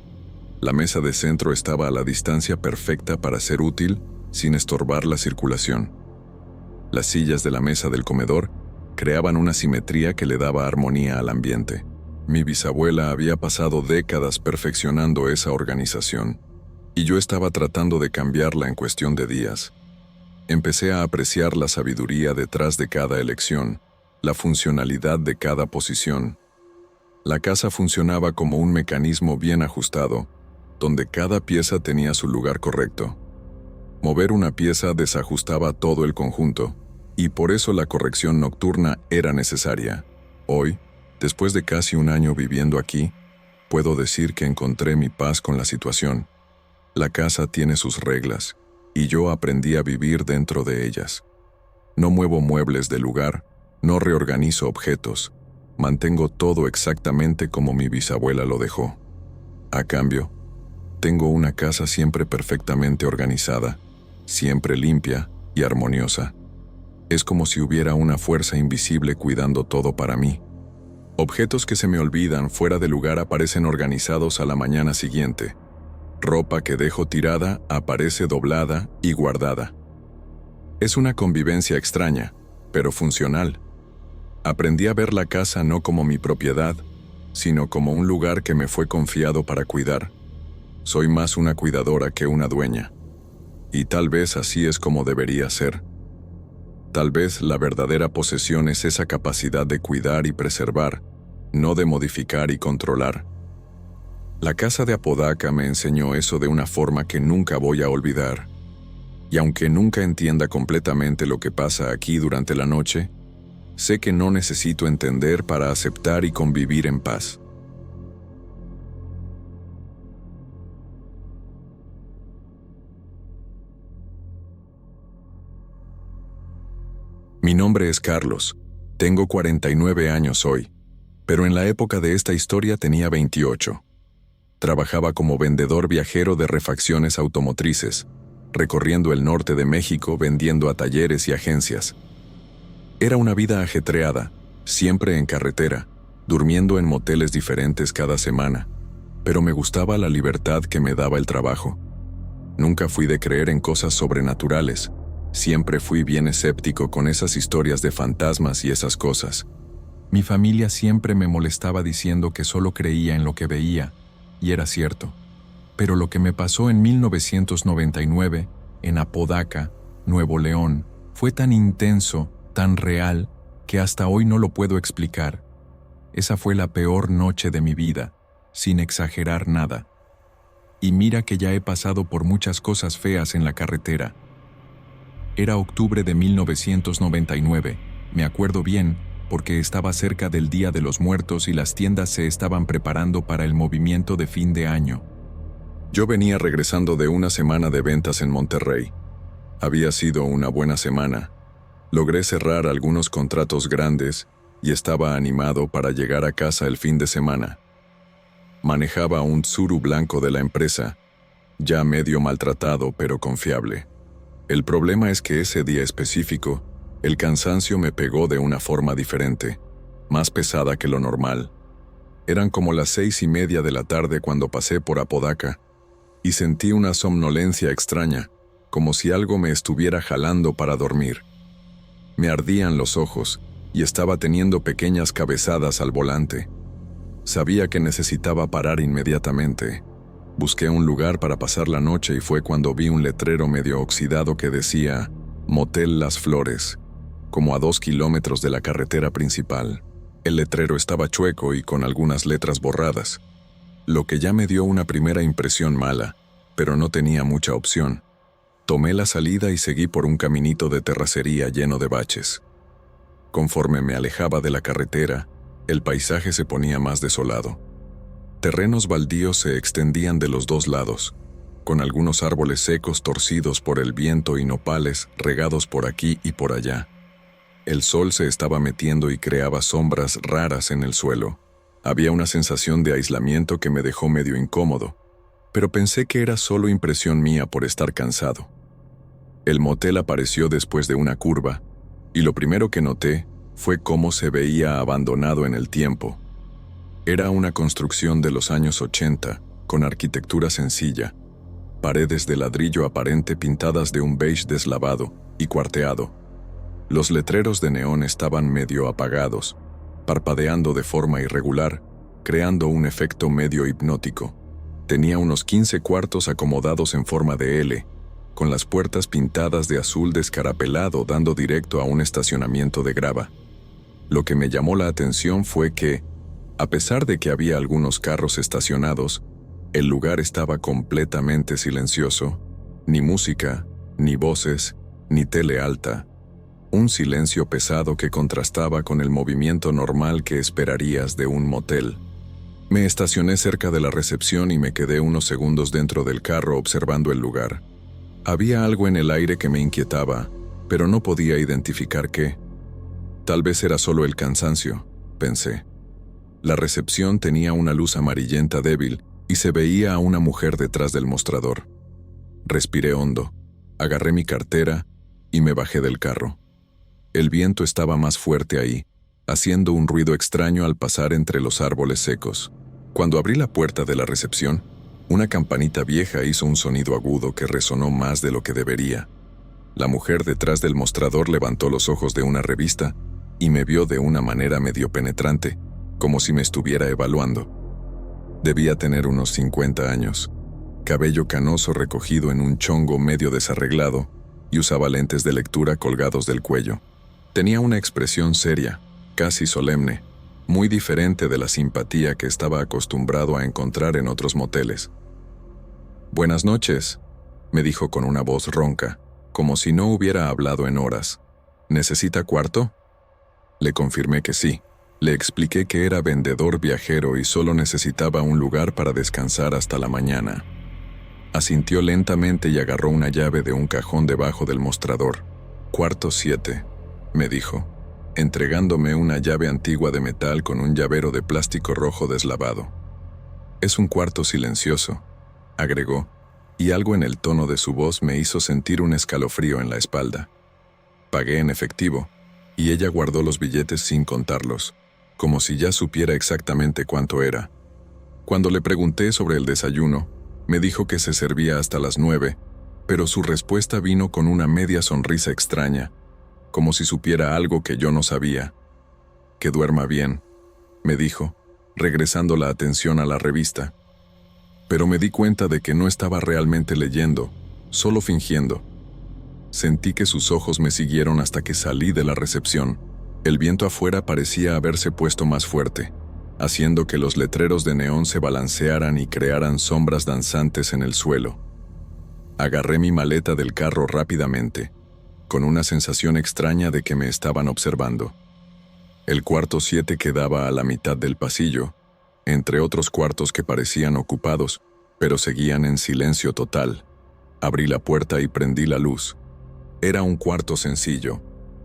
La mesa de centro estaba a la distancia perfecta para ser útil, sin estorbar la circulación. Las sillas de la mesa del comedor creaban una simetría que le daba armonía al ambiente. Mi bisabuela había pasado décadas perfeccionando esa organización, y yo estaba tratando de cambiarla en cuestión de días. Empecé a apreciar la sabiduría detrás de cada elección, la funcionalidad de cada posición. La casa funcionaba como un mecanismo bien ajustado, donde cada pieza tenía su lugar correcto. Mover una pieza desajustaba todo el conjunto, y por eso la corrección nocturna era necesaria. Hoy, después de casi un año viviendo aquí, puedo decir que encontré mi paz con la situación. La casa tiene sus reglas, y yo aprendí a vivir dentro de ellas. No muevo muebles del lugar, no reorganizo objetos, mantengo todo exactamente como mi bisabuela lo dejó. A cambio, tengo una casa siempre perfectamente organizada, siempre limpia y armoniosa. Es como si hubiera una fuerza invisible cuidando todo para mí. Objetos que se me olvidan fuera de lugar aparecen organizados a la mañana siguiente. Ropa que dejo tirada aparece doblada y guardada. Es una convivencia extraña, pero funcional. Aprendí a ver la casa no como mi propiedad, sino como un lugar que me fue confiado para cuidar. Soy más una cuidadora que una dueña. Y tal vez así es como debería ser. Tal vez la verdadera posesión es esa capacidad de cuidar y preservar, no de modificar y controlar. La casa de Apodaca me enseñó eso de una forma que nunca voy a olvidar. Y aunque nunca entienda completamente lo que pasa aquí durante la noche, sé que no necesito entender para aceptar y convivir en paz. Mi nombre es Carlos. Tengo 49 años hoy, pero en la época de esta historia tenía 28. Trabajaba como vendedor viajero de refacciones automotrices, recorriendo el norte de México vendiendo a talleres y agencias. Era una vida ajetreada, siempre en carretera, durmiendo en moteles diferentes cada semana, pero me gustaba la libertad que me daba el trabajo. Nunca fui de creer en cosas sobrenaturales, siempre fui bien escéptico con esas historias de fantasmas y esas cosas. Mi familia siempre me molestaba diciendo que solo creía en lo que veía, y era cierto. Pero lo que me pasó en 1999, en Apodaca, Nuevo León, fue tan intenso, tan real, que hasta hoy no lo puedo explicar. Esa fue la peor noche de mi vida, sin exagerar nada. Y mira que ya he pasado por muchas cosas feas en la carretera. Era octubre de 1999, me acuerdo bien, porque estaba cerca del Día de los Muertos y las tiendas se estaban preparando para el movimiento de fin de año. Yo venía regresando de una semana de ventas en Monterrey. Había sido una buena semana. Logré cerrar algunos contratos grandes y estaba animado para llegar a casa el fin de semana. Manejaba un Tsuru blanco de la empresa, ya medio maltratado pero confiable. El problema es que ese día específico, el cansancio me pegó de una forma diferente, más pesada que lo normal. Eran como las 6:30 de la tarde cuando pasé por Apodaca, y sentí una somnolencia extraña, como si algo me estuviera jalando para dormir. Me ardían los ojos, y estaba teniendo pequeñas cabezadas al volante. Sabía que necesitaba parar inmediatamente. Busqué un lugar para pasar la noche y fue cuando vi un letrero medio oxidado que decía Motel Las Flores, como a 2 kilómetros de la carretera principal. El letrero estaba chueco y con algunas letras borradas, lo que ya me dio una primera impresión mala, pero no tenía mucha opción. Tomé la salida y seguí por un caminito de terracería lleno de baches. Conforme me alejaba de la carretera, el paisaje se ponía más desolado. Terrenos baldíos se extendían de los dos lados, con algunos árboles secos torcidos por el viento y nopales regados por aquí y por allá. El sol se estaba metiendo y creaba sombras raras en el suelo. Había una sensación de aislamiento que me dejó medio incómodo, pero pensé que era solo impresión mía por estar cansado. El motel apareció después de una curva, y lo primero que noté fue cómo se veía abandonado en el tiempo. Era una construcción de los años 80, con arquitectura sencilla, paredes de ladrillo aparente pintadas de un beige deslavado y cuarteado. Los letreros de neón estaban medio apagados, parpadeando de forma irregular, creando un efecto medio hipnótico. Tenía unos 15 cuartos acomodados en forma de L, con las puertas pintadas de azul descarapelado dando directo a un estacionamiento de grava. Lo que me llamó la atención fue que, a pesar de que había algunos carros estacionados, el lugar estaba completamente silencioso. Ni música, ni voces, ni tele alta. Un silencio pesado que contrastaba con el movimiento normal que esperarías de un motel. Me estacioné cerca de la recepción y me quedé unos segundos dentro del carro observando el lugar. Había algo en el aire que me inquietaba, pero no podía identificar qué. Tal vez era solo el cansancio, pensé. La recepción tenía una luz amarillenta débil y se veía a una mujer detrás del mostrador. Respiré hondo, agarré mi cartera y me bajé del carro. El viento estaba más fuerte ahí, haciendo un ruido extraño al pasar entre los árboles secos. Cuando abrí la puerta de la recepción, una campanita vieja hizo un sonido agudo que resonó más de lo que debería. La mujer detrás del mostrador levantó los ojos de una revista y me vio de una manera medio penetrante, como si me estuviera evaluando. Debía tener unos 50 años, cabello canoso recogido en un chongo medio desarreglado, y usaba lentes de lectura colgados del cuello. Tenía una expresión seria, casi solemne, muy diferente de la simpatía que estaba acostumbrado a encontrar en otros moteles. «Buenas noches», me dijo con una voz ronca, como si no hubiera hablado en horas. «¿Necesita cuarto?» Le confirmé que sí. Le expliqué que era vendedor viajero y solo necesitaba un lugar para descansar hasta la mañana. Asintió lentamente y agarró una llave de un cajón debajo del mostrador. «Cuarto 7». me dijo, entregándome una llave antigua de metal con un llavero de plástico rojo deslavado. Es un cuarto silencioso, agregó, y algo en el tono de su voz me hizo sentir un escalofrío en la espalda. Pagué en efectivo, y ella guardó los billetes sin contarlos, como si ya supiera exactamente cuánto era. Cuando le pregunté sobre el desayuno, me dijo que se servía hasta las 9, pero su respuesta vino con una media sonrisa extraña, como si supiera algo que yo no sabía. Que duerma bien, me dijo, regresando la atención a la revista. Pero me di cuenta de que no estaba realmente leyendo, solo fingiendo. Sentí que sus ojos me siguieron hasta que salí de la recepción. El viento afuera parecía haberse puesto más fuerte, haciendo que los letreros de neón se balancearan y crearan sombras danzantes en el suelo. Agarré mi maleta del carro rápidamente, con una sensación extraña de que me estaban observando. El cuarto 7 quedaba a la mitad del pasillo, entre otros cuartos que parecían ocupados, pero seguían en silencio total. Abrí la puerta y prendí la luz. Era un cuarto sencillo,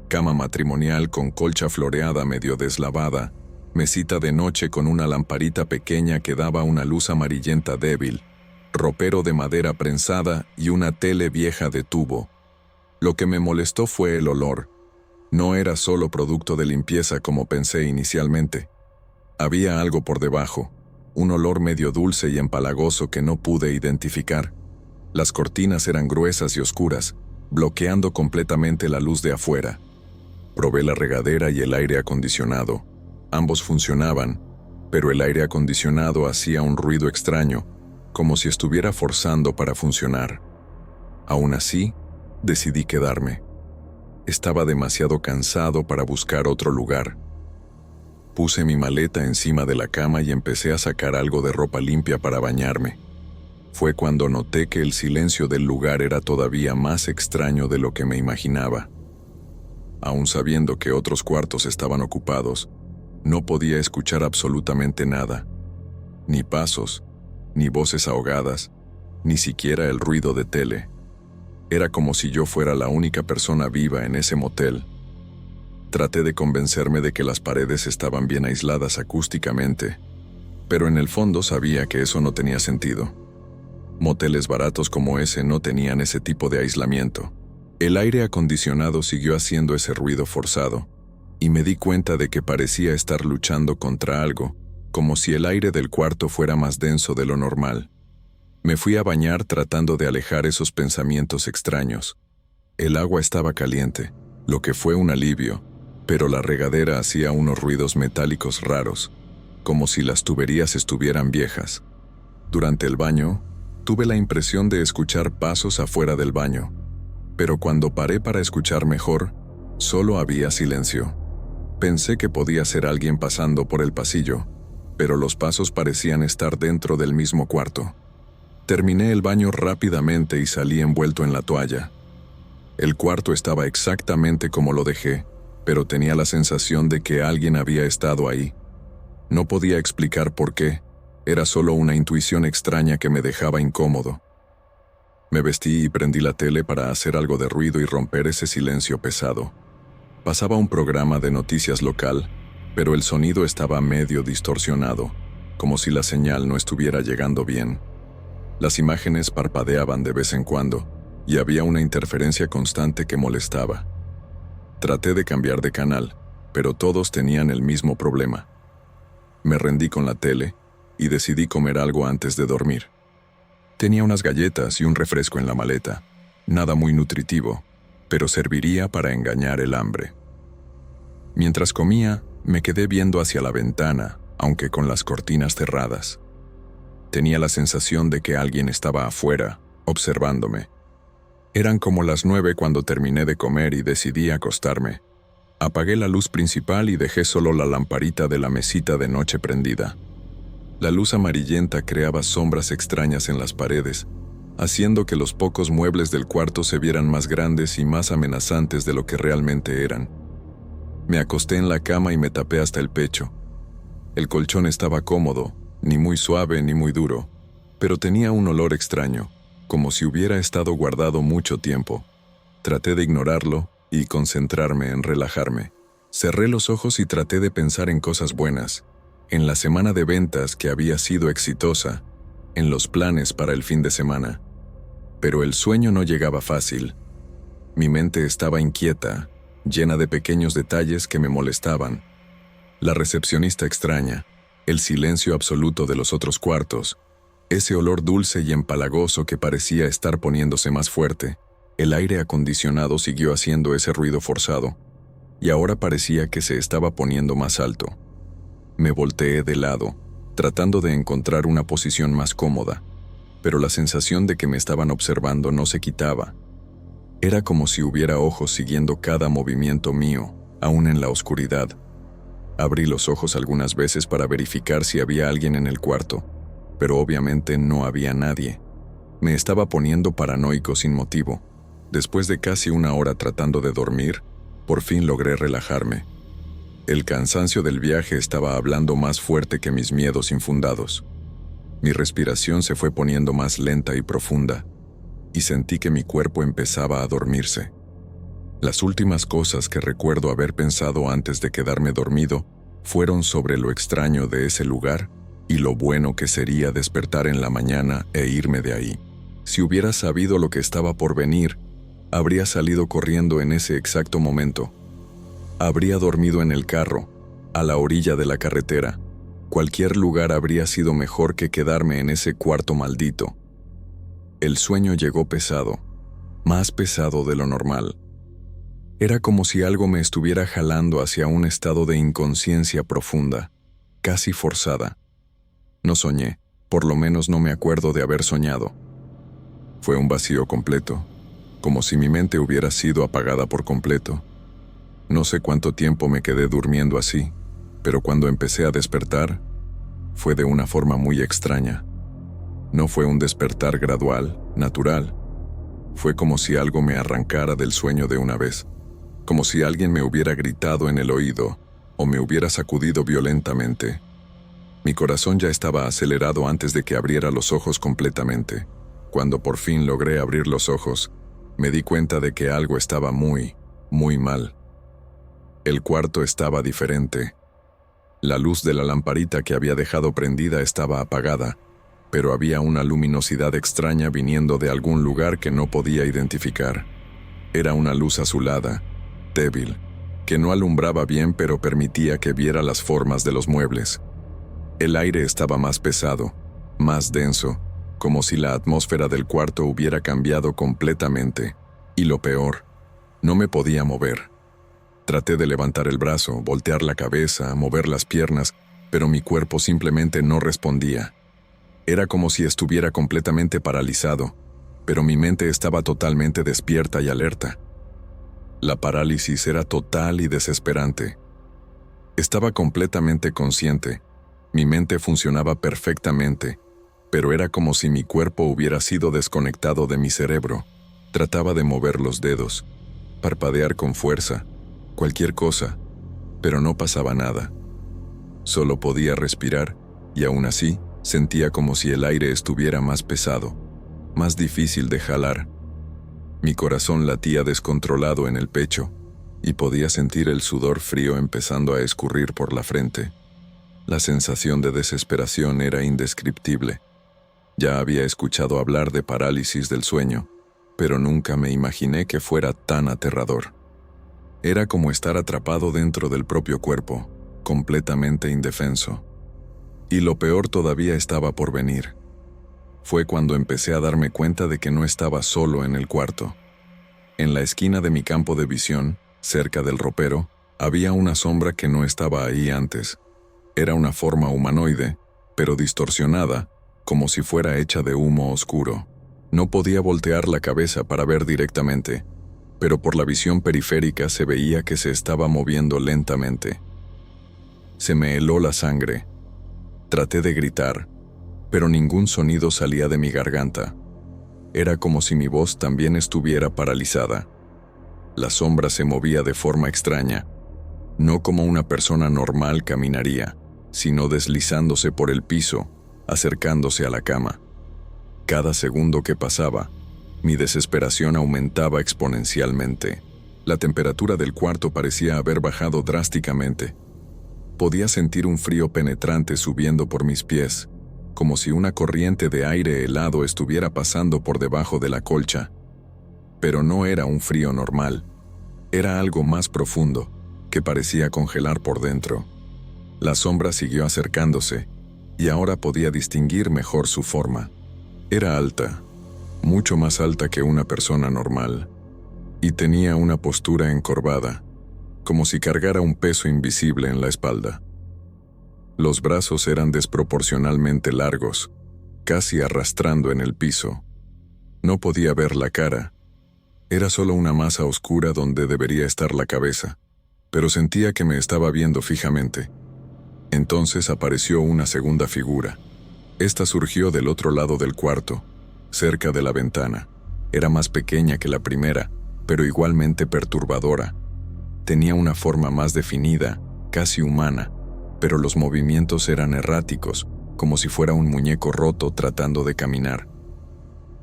cama matrimonial con colcha floreada medio deslavada, mesita de noche con una lamparita pequeña que daba una luz amarillenta débil, ropero de madera prensada y una tele vieja de tubo. Lo que me molestó fue el olor. No era solo producto de limpieza como pensé inicialmente. Había algo por debajo, un olor medio dulce y empalagoso que no pude identificar. Las cortinas eran gruesas y oscuras, bloqueando completamente la luz de afuera. Probé la regadera y el aire acondicionado. Ambos funcionaban, pero el aire acondicionado hacía un ruido extraño, como si estuviera forzando para funcionar. Aún así, decidí quedarme. Estaba demasiado cansado para buscar otro lugar. Puse mi maleta encima de la cama y empecé a sacar algo de ropa limpia para bañarme. Fue cuando noté que el silencio del lugar era todavía más extraño de lo que me imaginaba. Aún sabiendo que otros cuartos estaban ocupados, no podía escuchar absolutamente nada. Ni pasos, ni voces ahogadas, ni siquiera el ruido de tele. Era como si yo fuera la única persona viva en ese motel. Traté de convencerme de que las paredes estaban bien aisladas acústicamente, pero en el fondo sabía que eso no tenía sentido. Moteles baratos como ese no tenían ese tipo de aislamiento. El aire acondicionado siguió haciendo ese ruido forzado, y me di cuenta de que parecía estar luchando contra algo, como si el aire del cuarto fuera más denso de lo normal. Me fui a bañar tratando de alejar esos pensamientos extraños. El agua estaba caliente, lo que fue un alivio, pero la regadera hacía unos ruidos metálicos raros, como si las tuberías estuvieran viejas. Durante el baño, tuve la impresión de escuchar pasos afuera del baño, pero cuando paré para escuchar mejor, solo había silencio. Pensé que podía ser alguien pasando por el pasillo, pero los pasos parecían estar dentro del mismo cuarto. Terminé el baño rápidamente y salí envuelto en la toalla. El cuarto estaba exactamente como lo dejé, pero tenía la sensación de que alguien había estado ahí. No podía explicar por qué, era solo una intuición extraña que me dejaba incómodo. Me vestí y prendí la tele para hacer algo de ruido y romper ese silencio pesado. Pasaba un programa de noticias local, pero el sonido estaba medio distorsionado, como si la señal no estuviera llegando bien. Las imágenes parpadeaban de vez en cuando, y había una interferencia constante que molestaba. Traté de cambiar de canal, pero todos tenían el mismo problema. Me rendí con la tele y decidí comer algo antes de dormir. Tenía unas galletas y un refresco en la maleta, nada muy nutritivo, pero serviría para engañar el hambre. Mientras comía, me quedé viendo hacia la ventana, aunque con las cortinas cerradas. Tenía la sensación de que alguien estaba afuera, observándome. Eran como las 9 cuando terminé de comer y decidí acostarme. Apagué la luz principal y dejé solo la lamparita de la mesita de noche prendida. La luz amarillenta creaba sombras extrañas en las paredes, haciendo que los pocos muebles del cuarto se vieran más grandes y más amenazantes de lo que realmente eran. Me acosté en la cama y me tapé hasta el pecho. El colchón estaba cómodo, ni muy suave ni muy duro, pero tenía un olor extraño, como si hubiera estado guardado mucho tiempo. Traté de ignorarlo, y concentrarme en relajarme. Cerré los ojos y traté de pensar en cosas buenas, en la semana de ventas que había sido exitosa, en los planes para el fin de semana. Pero el sueño no llegaba fácil. Mi mente estaba inquieta, llena de pequeños detalles que me molestaban. La recepcionista extraña, el silencio absoluto de los otros cuartos, ese olor dulce y empalagoso que parecía estar poniéndose más fuerte. El aire acondicionado siguió haciendo ese ruido forzado, y ahora parecía que se estaba poniendo más alto. Me volteé de lado, tratando de encontrar una posición más cómoda, pero la sensación de que me estaban observando no se quitaba. Era como si hubiera ojos siguiendo cada movimiento mío, aún en la oscuridad. Abrí los ojos algunas veces para verificar si había alguien en el cuarto, pero obviamente no había nadie. Me estaba poniendo paranoico sin motivo. Después de casi una hora tratando de dormir, por fin logré relajarme. El cansancio del viaje estaba hablando más fuerte que mis miedos infundados. Mi respiración se fue poniendo más lenta y profunda, y sentí que mi cuerpo empezaba a dormirse. Las últimas cosas que recuerdo haber pensado antes de quedarme dormido fueron sobre lo extraño de ese lugar y lo bueno que sería despertar en la mañana e irme de ahí. Si hubiera sabido lo que estaba por venir, habría salido corriendo en ese exacto momento. Habría dormido en el carro, a la orilla de la carretera. Cualquier lugar habría sido mejor que quedarme en ese cuarto maldito. El sueño llegó pesado, más pesado de lo normal. Era como si algo me estuviera jalando hacia un estado de inconsciencia profunda, casi forzada. No soñé, por lo menos no me acuerdo de haber soñado. Fue un vacío completo, como si mi mente hubiera sido apagada por completo. No sé cuánto tiempo me quedé durmiendo así, pero cuando empecé a despertar, fue de una forma muy extraña. No fue un despertar gradual, natural. Fue como si algo me arrancara del sueño de una vez, como si alguien me hubiera gritado en el oído o me hubiera sacudido violentamente. Mi corazón ya estaba acelerado antes de que abriera los ojos completamente. Cuando por fin logré abrir los ojos, me di cuenta de que algo estaba muy, muy mal. El cuarto estaba diferente. La luz de la lamparita que había dejado prendida estaba apagada, pero había una luminosidad extraña viniendo de algún lugar que no podía identificar. Era una luz azulada, débil, que no alumbraba bien pero permitía que viera las formas de los muebles. El aire estaba más pesado, más denso, como si la atmósfera del cuarto hubiera cambiado completamente. Y lo peor, no me podía mover. Traté de levantar el brazo, voltear la cabeza, mover las piernas, pero mi cuerpo simplemente no respondía. Era como si estuviera completamente paralizado, pero mi mente estaba totalmente despierta y alerta. La parálisis era total y desesperante. Estaba completamente consciente. Mi mente funcionaba perfectamente, pero era como si mi cuerpo hubiera sido desconectado de mi cerebro. Trataba de mover los dedos, parpadear con fuerza, cualquier cosa, pero no pasaba nada. Solo podía respirar, y aún así sentía como si el aire estuviera más pesado, más difícil de jalar. Mi corazón latía descontrolado en el pecho, y podía sentir el sudor frío empezando a escurrir por la frente. La sensación de desesperación era indescriptible. Ya había escuchado hablar de parálisis del sueño, pero nunca me imaginé que fuera tan aterrador. Era como estar atrapado dentro del propio cuerpo, completamente indefenso. Y lo peor todavía estaba por venir. Fue cuando empecé a darme cuenta de que no estaba solo en el cuarto. En la esquina de mi campo de visión, cerca del ropero, había una sombra que no estaba ahí antes. Era una forma humanoide, pero distorsionada, como si fuera hecha de humo oscuro. No podía voltear la cabeza para ver directamente, pero por la visión periférica se veía que se estaba moviendo lentamente. Se me heló la sangre. Traté de gritar, pero ningún sonido salía de mi garganta. Era como si mi voz también estuviera paralizada. La sombra se movía de forma extraña, no como una persona normal caminaría, sino deslizándose por el piso, acercándose a la cama. Cada segundo que pasaba, mi desesperación aumentaba exponencialmente. La temperatura del cuarto parecía haber bajado drásticamente. Podía sentir un frío penetrante subiendo por mis pies, como si una corriente de aire helado estuviera pasando por debajo de la colcha. Pero no era un frío normal. Era algo más profundo, que parecía congelar por dentro. La sombra siguió acercándose, y ahora podía distinguir mejor su forma. Era alta, mucho más alta que una persona normal, y tenía una postura encorvada, como si cargara un peso invisible en la espalda. Los brazos eran desproporcionalmente largos, casi arrastrando en el piso. No podía ver la cara. Era solo una masa oscura donde debería estar la cabeza, pero sentía que me estaba viendo fijamente. Entonces apareció una segunda figura. Esta surgió del otro lado del cuarto, cerca de la ventana. Era más pequeña que la primera, pero igualmente perturbadora. Tenía una forma más definida, casi humana, pero los movimientos eran erráticos, como si fuera un muñeco roto tratando de caminar.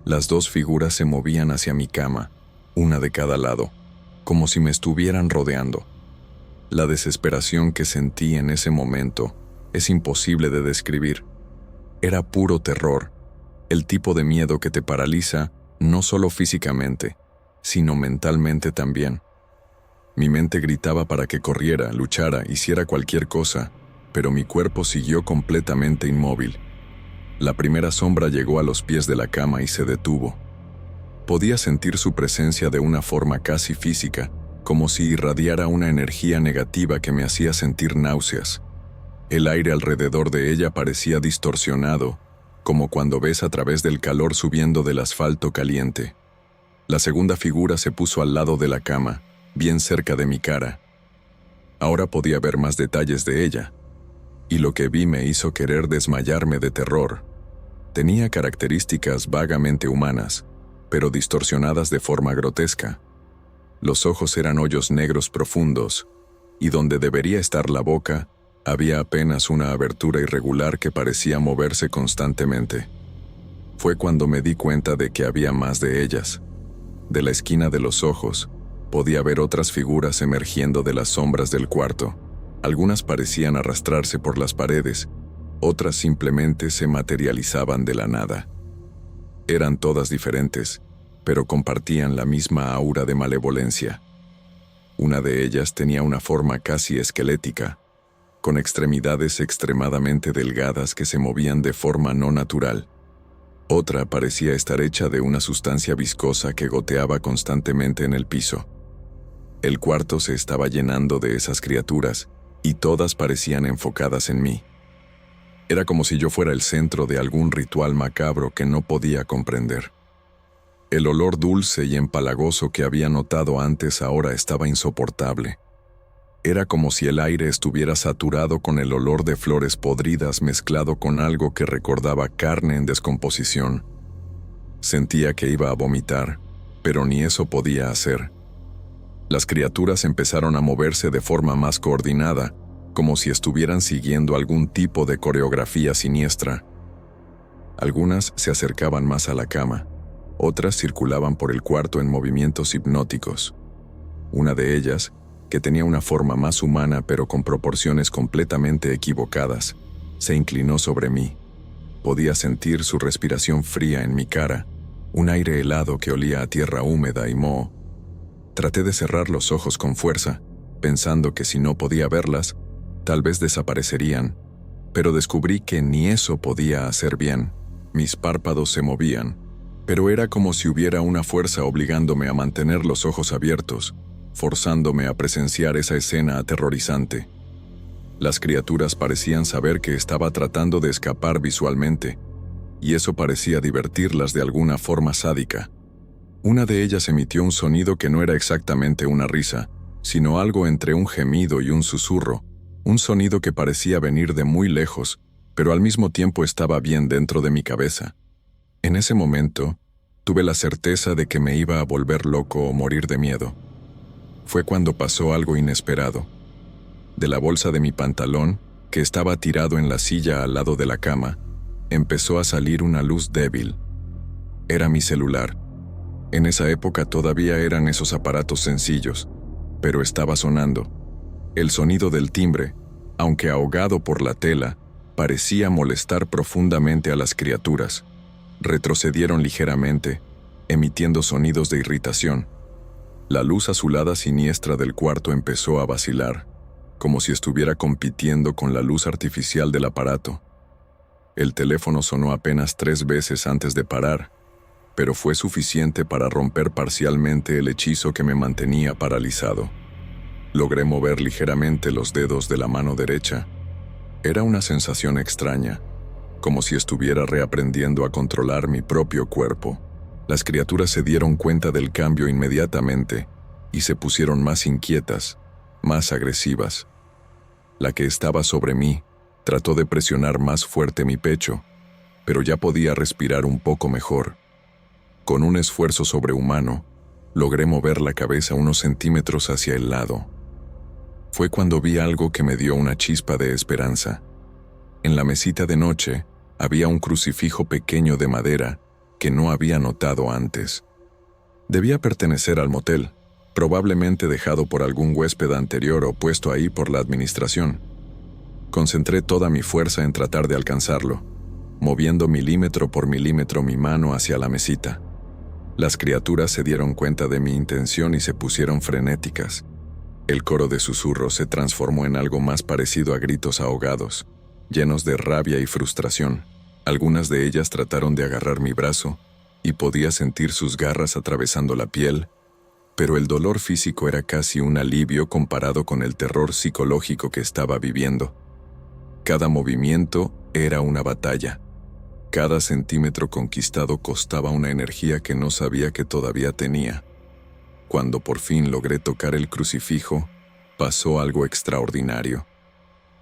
Las dos figuras se movían hacia mi cama, una de cada lado, como si me estuvieran rodeando. La desesperación que sentí en ese momento es imposible de describir. Era puro terror, el tipo de miedo que te paraliza no solo físicamente, sino mentalmente también. Mi mente gritaba para que corriera, luchara, hiciera cualquier cosa, pero mi cuerpo siguió completamente inmóvil. La primera sombra llegó a los pies de la cama y se detuvo. Podía sentir su presencia de una forma casi física, como si irradiara una energía negativa que me hacía sentir náuseas. El aire alrededor de ella parecía distorsionado, como cuando ves a través del calor subiendo del asfalto caliente. La segunda figura se puso al lado de la cama, bien cerca de mi cara. Ahora podía ver más detalles de ella, y lo que vi me hizo querer desmayarme de terror. Tenía características vagamente humanas, pero distorsionadas de forma grotesca. Los ojos eran hoyos negros profundos, y donde debería estar la boca, había apenas una abertura irregular que parecía moverse constantemente. Fue cuando me di cuenta de que había más de ellas. De la esquina de los ojos, podía ver otras figuras emergiendo de las sombras del cuarto. Algunas parecían arrastrarse por las paredes, otras simplemente se materializaban de la nada. Eran todas diferentes, pero compartían la misma aura de malevolencia. Una de ellas tenía una forma casi esquelética, con extremidades extremadamente delgadas que se movían de forma no natural. Otra parecía estar hecha de una sustancia viscosa que goteaba constantemente en el piso. El cuarto se estaba llenando de esas criaturas, y todas parecían enfocadas en mí. Era como si yo fuera el centro de algún ritual macabro que no podía comprender. El olor dulce y empalagoso que había notado antes ahora estaba insoportable. Era como si el aire estuviera saturado con el olor de flores podridas mezclado con algo que recordaba carne en descomposición. Sentía que iba a vomitar, pero ni eso podía hacer. Las criaturas empezaron a moverse de forma más coordinada, como si estuvieran siguiendo algún tipo de coreografía siniestra. Algunas se acercaban más a la cama, otras circulaban por el cuarto en movimientos hipnóticos. Una de ellas, que tenía una forma más humana pero con proporciones completamente equivocadas, se inclinó sobre mí. Podía sentir su respiración fría en mi cara, un aire helado que olía a tierra húmeda y moho. Traté de cerrar los ojos con fuerza, pensando que si no podía verlas, tal vez desaparecerían, pero descubrí que ni eso podía hacer bien. Mis párpados se movían, pero era como si hubiera una fuerza obligándome a mantener los ojos abiertos, forzándome a presenciar esa escena aterrorizante. Las criaturas parecían saber que estaba tratando de escapar visualmente, y eso parecía divertirlas de alguna forma sádica. Una de ellas emitió un sonido que no era exactamente una risa, sino algo entre un gemido y un susurro, un sonido que parecía venir de muy lejos, pero al mismo tiempo estaba bien dentro de mi cabeza. En ese momento, tuve la certeza de que me iba a volver loco o morir de miedo. Fue cuando pasó algo inesperado. De la bolsa de mi pantalón, que estaba tirado en la silla al lado de la cama, empezó a salir una luz débil. Era mi celular. En esa época todavía eran esos aparatos sencillos, pero estaba sonando. El sonido del timbre, aunque ahogado por la tela, parecía molestar profundamente a las criaturas. Retrocedieron ligeramente, emitiendo sonidos de irritación. La luz azulada siniestra del cuarto empezó a vacilar, como si estuviera compitiendo con la luz artificial del aparato. El teléfono sonó apenas 3 veces antes de parar, pero fue suficiente para romper parcialmente el hechizo que me mantenía paralizado. Logré mover ligeramente los dedos de la mano derecha. Era una sensación extraña, como si estuviera reaprendiendo a controlar mi propio cuerpo. Las criaturas se dieron cuenta del cambio inmediatamente y se pusieron más inquietas, más agresivas. La que estaba sobre mí trató de presionar más fuerte mi pecho, pero ya podía respirar un poco mejor. Con un esfuerzo sobrehumano, logré mover la cabeza unos centímetros hacia el lado. Fue cuando vi algo que me dio una chispa de esperanza. En la mesita de noche había un crucifijo pequeño de madera que no había notado antes. Debía pertenecer al motel, probablemente dejado por algún huésped anterior o puesto ahí por la administración. Concentré toda mi fuerza en tratar de alcanzarlo, moviendo milímetro por milímetro mi mano hacia la mesita. Las criaturas se dieron cuenta de mi intención y se pusieron frenéticas. El coro de susurros se transformó en algo más parecido a gritos ahogados, llenos de rabia y frustración. Algunas de ellas trataron de agarrar mi brazo, y podía sentir sus garras atravesando la piel, pero el dolor físico era casi un alivio comparado con el terror psicológico que estaba viviendo. Cada movimiento era una batalla. Cada centímetro conquistado costaba una energía que no sabía que todavía tenía. Cuando por fin logré tocar el crucifijo, pasó algo extraordinario.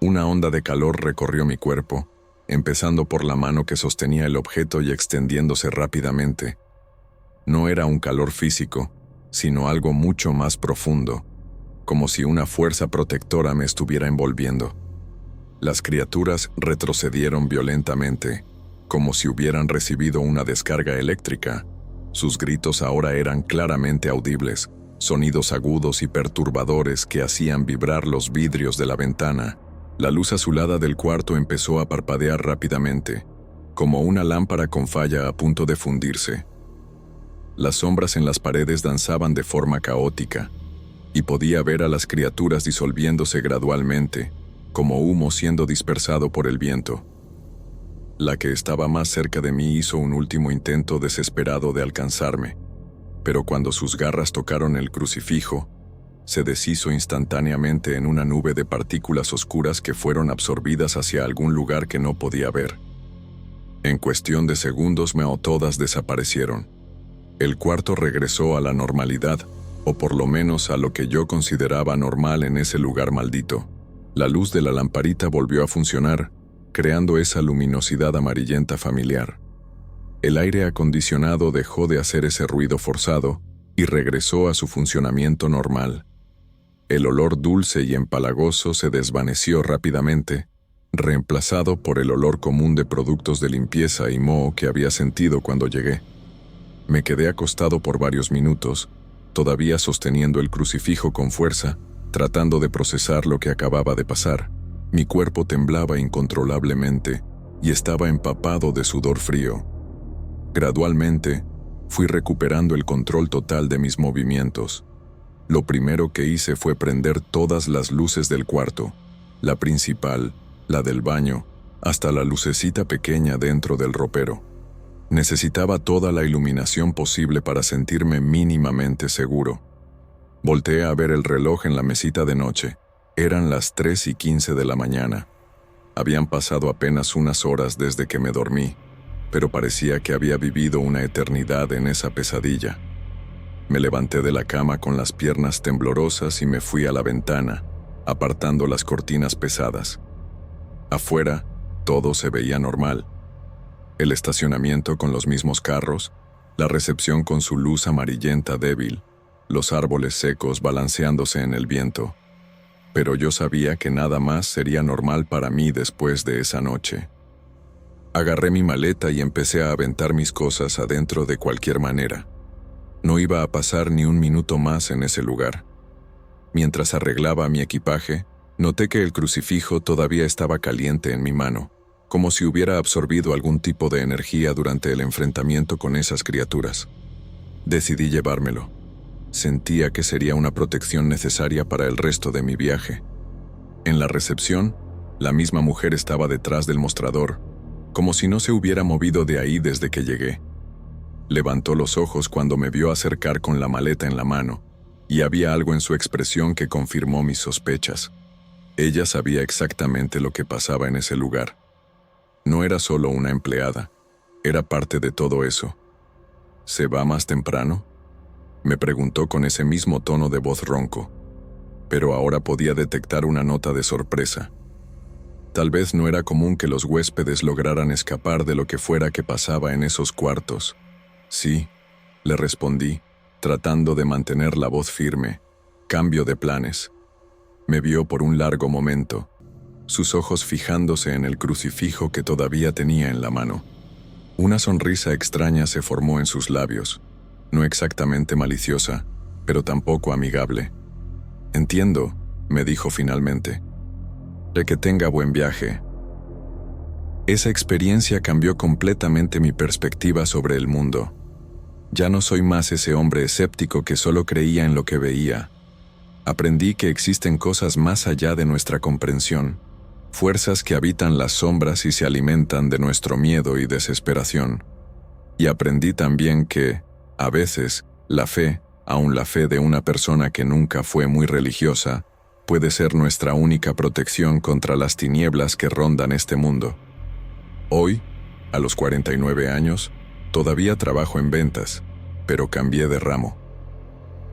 Una onda de calor recorrió mi cuerpo, empezando por la mano que sostenía el objeto y extendiéndose rápidamente. No era un calor físico, sino algo mucho más profundo, como si una fuerza protectora me estuviera envolviendo. Las criaturas retrocedieron violentamente, como si hubieran recibido una descarga eléctrica. Sus gritos ahora eran claramente audibles, sonidos agudos y perturbadores que hacían vibrar los vidrios de la ventana. La luz azulada del cuarto empezó a parpadear rápidamente, como una lámpara con falla a punto de fundirse. Las sombras en las paredes danzaban de forma caótica, y podía ver a las criaturas disolviéndose gradualmente, como humo siendo dispersado por el viento. La que estaba más cerca de mí hizo un último intento desesperado de alcanzarme, pero cuando sus garras tocaron el crucifijo, se deshizo instantáneamente en una nube de partículas oscuras que fueron absorbidas hacia algún lugar que no podía ver. En cuestión de segundos todas desaparecieron. El cuarto regresó a la normalidad, o por lo menos a lo que yo consideraba normal en ese lugar maldito. La luz de la lamparita volvió a funcionar, creando esa luminosidad amarillenta familiar. El aire acondicionado dejó de hacer ese ruido forzado y regresó a su funcionamiento normal. El olor dulce y empalagoso se desvaneció rápidamente, reemplazado por el olor común de productos de limpieza y moho que había sentido cuando llegué. Me quedé acostado por varios minutos, todavía sosteniendo el crucifijo con fuerza, tratando de procesar lo que acababa de pasar. Mi cuerpo temblaba incontrolablemente y estaba empapado de sudor frío. Gradualmente, fui recuperando el control total de mis movimientos. Lo primero que hice fue prender todas las luces del cuarto, la principal, la del baño, hasta la lucecita pequeña dentro del ropero. Necesitaba toda la iluminación posible para sentirme mínimamente seguro. Volteé a ver el reloj en la mesita de noche. Eran las 3:15 de la mañana. Habían pasado apenas unas horas desde que me dormí, pero parecía que había vivido una eternidad en esa pesadilla. Me levanté de la cama con las piernas temblorosas y me fui a la ventana, apartando las cortinas pesadas. Afuera, todo se veía normal. El estacionamiento con los mismos carros, la recepción con su luz amarillenta débil, los árboles secos balanceándose en el viento. Pero yo sabía que nada más sería normal para mí después de esa noche. Agarré mi maleta y empecé a aventar mis cosas adentro de cualquier manera. No iba a pasar ni un minuto más en ese lugar. Mientras arreglaba mi equipaje, noté que el crucifijo todavía estaba caliente en mi mano, como si hubiera absorbido algún tipo de energía durante el enfrentamiento con esas criaturas. Decidí llevármelo. Sentía que sería una protección necesaria para el resto de mi viaje. En la recepción, la misma mujer estaba detrás del mostrador, como si no se hubiera movido de ahí desde que llegué. Levantó los ojos cuando me vio acercar con la maleta en la mano, y había algo en su expresión que confirmó mis sospechas. Ella sabía exactamente lo que pasaba en ese lugar. No era solo una empleada, era parte de todo eso. ¿Se va más temprano?, me preguntó con ese mismo tono de voz ronco, pero ahora podía detectar una nota de sorpresa. Tal vez no era común que los huéspedes lograran escapar de lo que fuera que pasaba en esos cuartos. Sí, le respondí, tratando de mantener la voz firme. Cambio de planes. Me vio por un largo momento, sus ojos fijándose en el crucifijo que todavía tenía en la mano. Una sonrisa extraña se formó en sus labios, no exactamente maliciosa, pero tampoco amigable. Entiendo, me dijo finalmente. De que tenga buen viaje. Esa experiencia cambió completamente mi perspectiva sobre el mundo. Ya no soy más ese hombre escéptico que solo creía en lo que veía. Aprendí que existen cosas más allá de nuestra comprensión, fuerzas que habitan las sombras y se alimentan de nuestro miedo y desesperación. Y aprendí también que, a veces, la fe, aun la fe de una persona que nunca fue muy religiosa, puede ser nuestra única protección contra las tinieblas que rondan este mundo. Hoy, a los 49 años, todavía trabajo en ventas, pero cambié de ramo.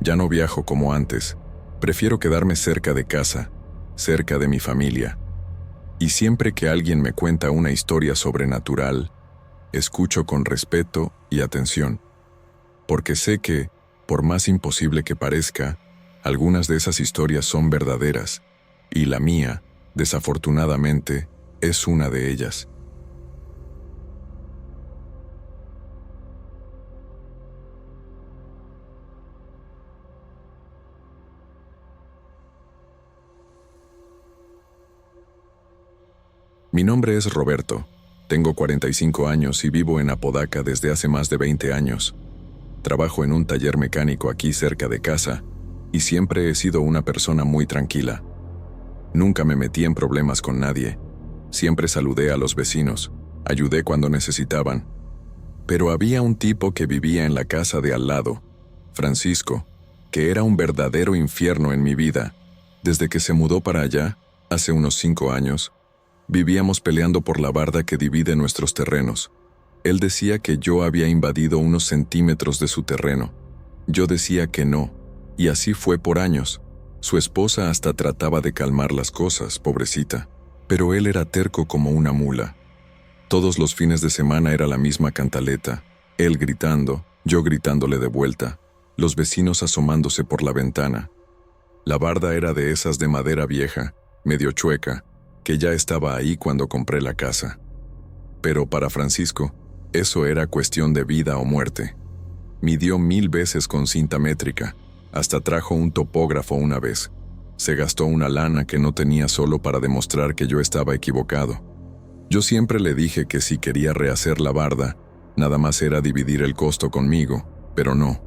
Ya no viajo como antes, prefiero quedarme cerca de casa, cerca de mi familia. Y siempre que alguien me cuenta una historia sobrenatural, escucho con respeto y atención, porque sé que, por más imposible que parezca, algunas de esas historias son verdaderas, y la mía, desafortunadamente, es una de ellas. Mi nombre es Roberto, tengo 45 años y vivo en Apodaca desde hace más de 20 años. Trabajo en un taller mecánico aquí cerca de casa, y siempre he sido una persona muy tranquila. Nunca me metí en problemas con nadie. Siempre saludé a los vecinos, ayudé cuando necesitaban. Pero había un tipo que vivía en la casa de al lado, Francisco, que era un verdadero infierno en mi vida. Desde que se mudó para allá, hace unos 5 años, vivíamos peleando por la barda que divide nuestros terrenos. Él decía que yo había invadido unos centímetros de su terreno. Yo decía que no, y así fue por años. Su esposa hasta trataba de calmar las cosas, pobrecita, pero él era terco como una mula. Todos los fines de semana era la misma cantaleta, él gritando, yo gritándole de vuelta, los vecinos asomándose por la ventana. La barda era de esas de madera vieja, medio chueca, que ya estaba ahí cuando compré la casa. Pero para Francisco, eso era cuestión de vida o muerte. Midió 1000 veces con cinta métrica, hasta trajo un topógrafo una vez. Se gastó una lana que no tenía solo para demostrar que yo estaba equivocado. Yo siempre le dije que si quería rehacer la barda, nada más era dividir el costo conmigo, pero no.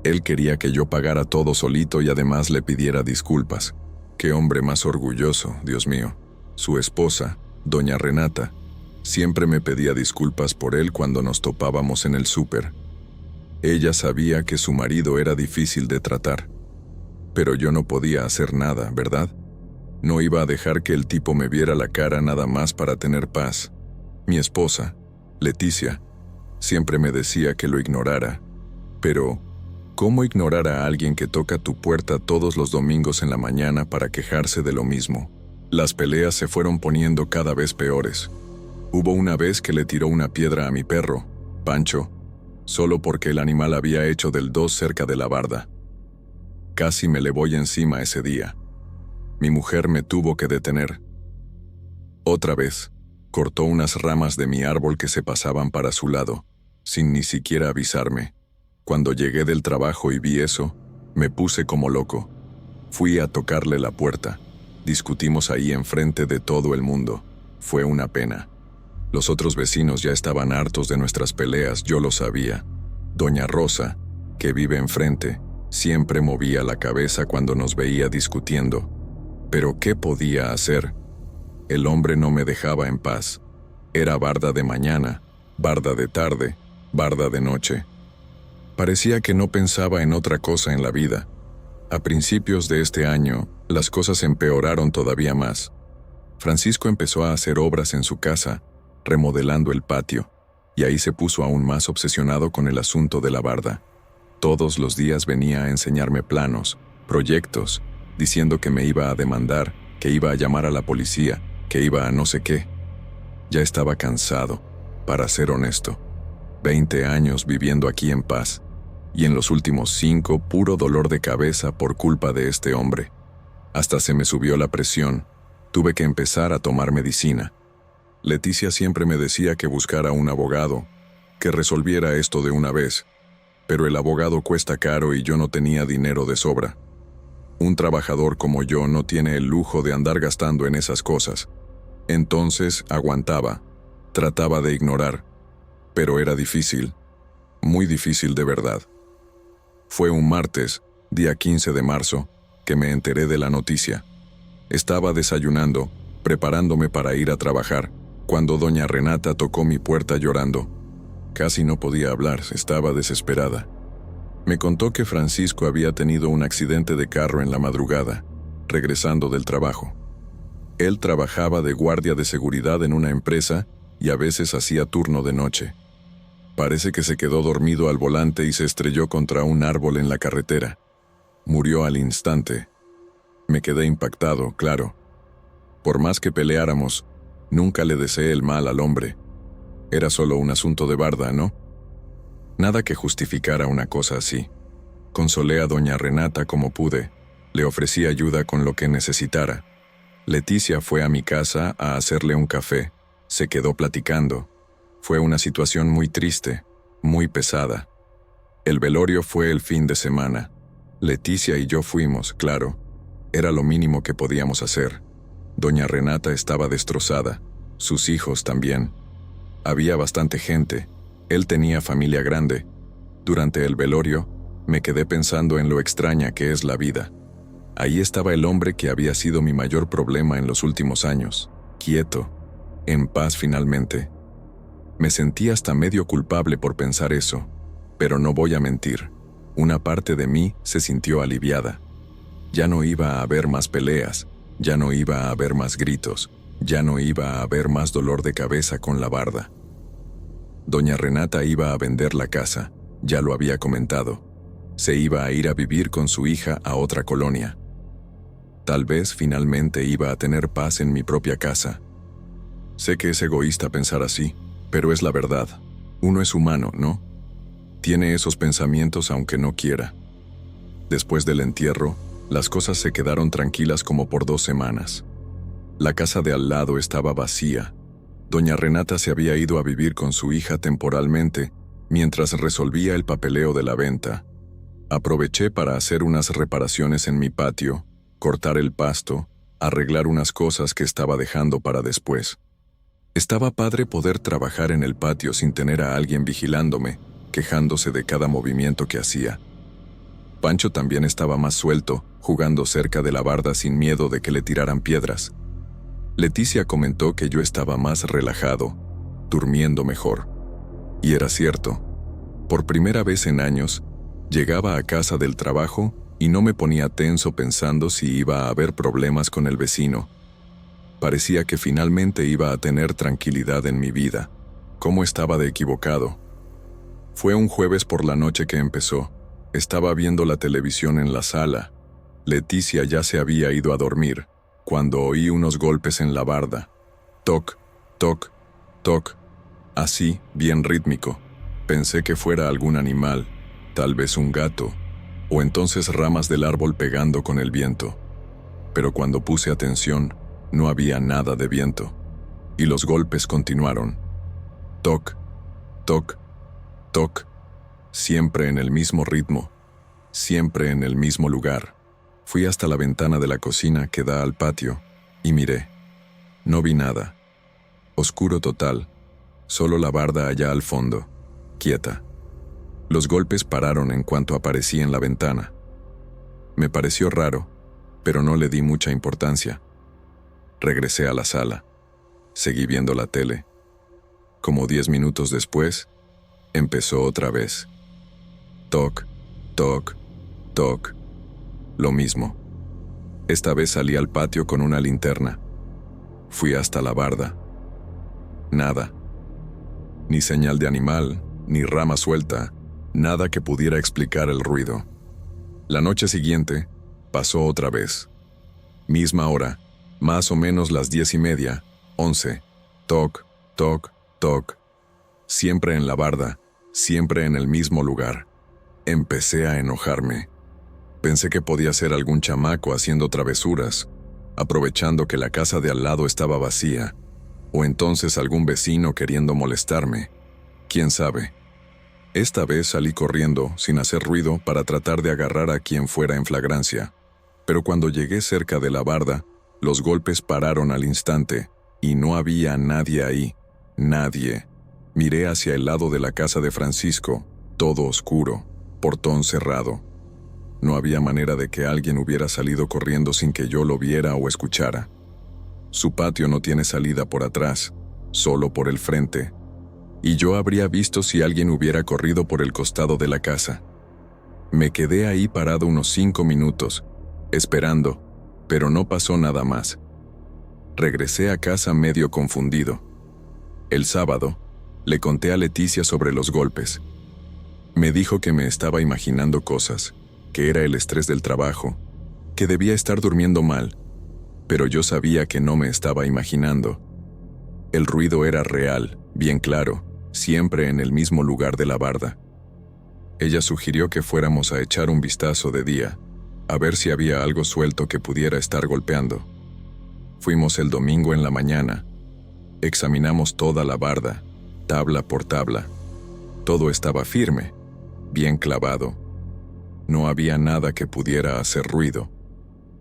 Él quería que yo pagara todo solito y además le pidiera disculpas. Qué hombre más orgulloso, Dios mío. Su esposa, doña Renata, siempre me pedía disculpas por él cuando nos topábamos en el súper. Ella sabía que su marido era difícil de tratar. Pero yo no podía hacer nada, ¿verdad? No iba a dejar que el tipo me viera la cara nada más para tener paz. Mi esposa, Leticia, siempre me decía que lo ignorara. Pero, ¿cómo ignorar a alguien que toca tu puerta todos los domingos en la mañana para quejarse de lo mismo? Las peleas se fueron poniendo cada vez peores. Hubo una vez que le tiró una piedra a mi perro, Pancho, solo porque el animal había hecho del 2 cerca de la barda. Casi me le voy encima ese día. Mi mujer me tuvo que detener. Otra vez, cortó unas ramas de mi árbol que se pasaban para su lado, sin ni siquiera avisarme. Cuando llegué del trabajo y vi eso, me puse como loco. Fui a tocarle la puerta. Discutimos ahí enfrente de todo el mundo. Fue una pena. Los otros vecinos ya estaban hartos de nuestras peleas, yo lo sabía. Doña Rosa, que vive enfrente, siempre movía la cabeza cuando nos veía discutiendo. Pero ¿qué podía hacer? El hombre no me dejaba en paz. Era barda de mañana, barda de tarde, barda de noche. Parecía que no pensaba en otra cosa en la vida. A principios de este año, las cosas empeoraron todavía más. Francisco empezó a hacer obras en su casa, remodelando el patio, y ahí se puso aún más obsesionado con el asunto de la barda. Todos los días venía a enseñarme planos, proyectos, diciendo que me iba a demandar, que iba a llamar a la policía, que iba a no sé qué. Ya estaba cansado, para ser honesto. 20 años viviendo aquí en paz, y en los últimos 5 puro dolor de cabeza por culpa de este hombre. Hasta se me subió la presión, tuve que empezar a tomar medicina. Leticia siempre me decía que buscara un abogado, que resolviera esto de una vez, pero el abogado cuesta caro y yo no tenía dinero de sobra. Un trabajador como yo no tiene el lujo de andar gastando en esas cosas. Entonces aguantaba, trataba de ignorar, pero era difícil, muy difícil de verdad. Fue un martes, día 15 de marzo, que me enteré de la noticia. Estaba desayunando, preparándome para ir a trabajar, cuando doña Renata tocó mi puerta llorando. Casi no podía hablar, estaba desesperada. Me contó que Francisco había tenido un accidente de carro en la madrugada, regresando del trabajo. Él trabajaba de guardia de seguridad en una empresa y a veces hacía turno de noche. Parece que se quedó dormido al volante y se estrelló contra un árbol en la carretera. Murió al instante. Me quedé impactado, claro. Por más que peleáramos, nunca le deseé el mal al hombre. Era solo un asunto de barda, ¿no? Nada que justificara una cosa así. Consolé a doña Renata como pude. Le ofrecí ayuda con lo que necesitara. Leticia fue a mi casa a hacerle un café. Se quedó platicando. Fue una situación muy triste, muy pesada. El velorio fue el fin de semana. Leticia y yo fuimos, claro. Era lo mínimo que podíamos hacer. Doña Renata estaba destrozada. Sus hijos también. Había bastante gente. Él tenía familia grande. Durante el velorio, me quedé pensando en lo extraña que es la vida. Ahí estaba el hombre que había sido mi mayor problema en los últimos años, quieto, en paz finalmente. Me sentí hasta medio culpable por pensar eso, pero no voy a mentir. Una parte de mí se sintió aliviada. Ya no iba a haber más peleas, ya no iba a haber más gritos, ya no iba a haber más dolor de cabeza con la barda. Doña Renata iba a vender la casa, ya lo había comentado. Se iba a ir a vivir con su hija a otra colonia. Tal vez finalmente iba a tener paz en mi propia casa. Sé que es egoísta pensar así, pero es la verdad. Uno es humano, ¿no? Tiene esos pensamientos aunque no quiera. Después del entierro, las cosas se quedaron tranquilas como por 2 semanas. La casa de al lado estaba vacía. Doña Renata se había ido a vivir con su hija temporalmente, mientras resolvía el papeleo de la venta. Aproveché para hacer unas reparaciones en mi patio, cortar el pasto, arreglar unas cosas que estaba dejando para después. Estaba padre poder trabajar en el patio sin tener a alguien vigilándome, quejándose de cada movimiento que hacía. Pancho también estaba más suelto, jugando cerca de la barda sin miedo de que le tiraran piedras. Leticia comentó que yo estaba más relajado, durmiendo mejor. Y era cierto. Por primera vez en años, llegaba a casa del trabajo y no me ponía tenso pensando si iba a haber problemas con el vecino. Parecía que finalmente iba a tener tranquilidad en mi vida. ¿Cómo estaba de equivocado? Fue un jueves por la noche que empezó. Estaba viendo la televisión en la sala. Leticia ya se había ido a dormir, cuando oí unos golpes en la barda. Toc, toc, toc. Así, bien rítmico. Pensé que fuera algún animal, tal vez un gato, o entonces ramas del árbol pegando con el viento. Pero cuando puse atención, no había nada de viento, y los golpes continuaron. Toc, toc, toc, siempre en el mismo ritmo, siempre en el mismo lugar. Fui hasta la ventana de la cocina que da al patio y miré. No vi nada. Oscuro total. Solo la barda allá al fondo, quieta. Los golpes pararon en cuanto aparecí en la ventana. Me pareció raro, pero no le di mucha importancia. Regresé a la sala. Seguí viendo la tele. Como 10 minutos después, empezó otra vez. Toc, toc, toc. Lo mismo. Esta vez salí al patio con una linterna. Fui hasta la barda. Nada. Ni señal de animal, ni rama suelta, nada que pudiera explicar el ruido. La noche siguiente, pasó otra vez. Misma hora, más o menos las 10:30, 11. Toc, toc, toc. Siempre en la barda, siempre en el mismo lugar. Empecé a enojarme. Pensé que podía ser algún chamaco haciendo travesuras, aprovechando que la casa de al lado estaba vacía, o entonces algún vecino queriendo molestarme. ¿Quién sabe? Esta vez salí corriendo, sin hacer ruido, para tratar de agarrar a quien fuera en flagrancia. Pero cuando llegué cerca de la barda, los golpes pararon al instante, y no había nadie ahí. Nadie. Miré hacia el lado de la casa de Francisco, todo oscuro, portón cerrado. No había manera de que alguien hubiera salido corriendo sin que yo lo viera o escuchara. Su patio no tiene salida por atrás, solo por el frente. Y yo habría visto si alguien hubiera corrido por el costado de la casa. Me quedé ahí parado unos 5 minutos, esperando, pero no pasó nada más. Regresé a casa medio confundido. El sábado, le conté a Leticia sobre los golpes. Me dijo que me estaba imaginando cosas, que era el estrés del trabajo, que debía estar durmiendo mal, pero yo sabía que no me estaba imaginando. El ruido era real, bien claro, siempre en el mismo lugar de la barda. Ella sugirió que fuéramos a echar un vistazo de día, a ver si había algo suelto que pudiera estar golpeando. Fuimos el domingo en la mañana. Examinamos toda la barda, tabla por tabla. Todo estaba firme, bien clavado. No había nada que pudiera hacer ruido.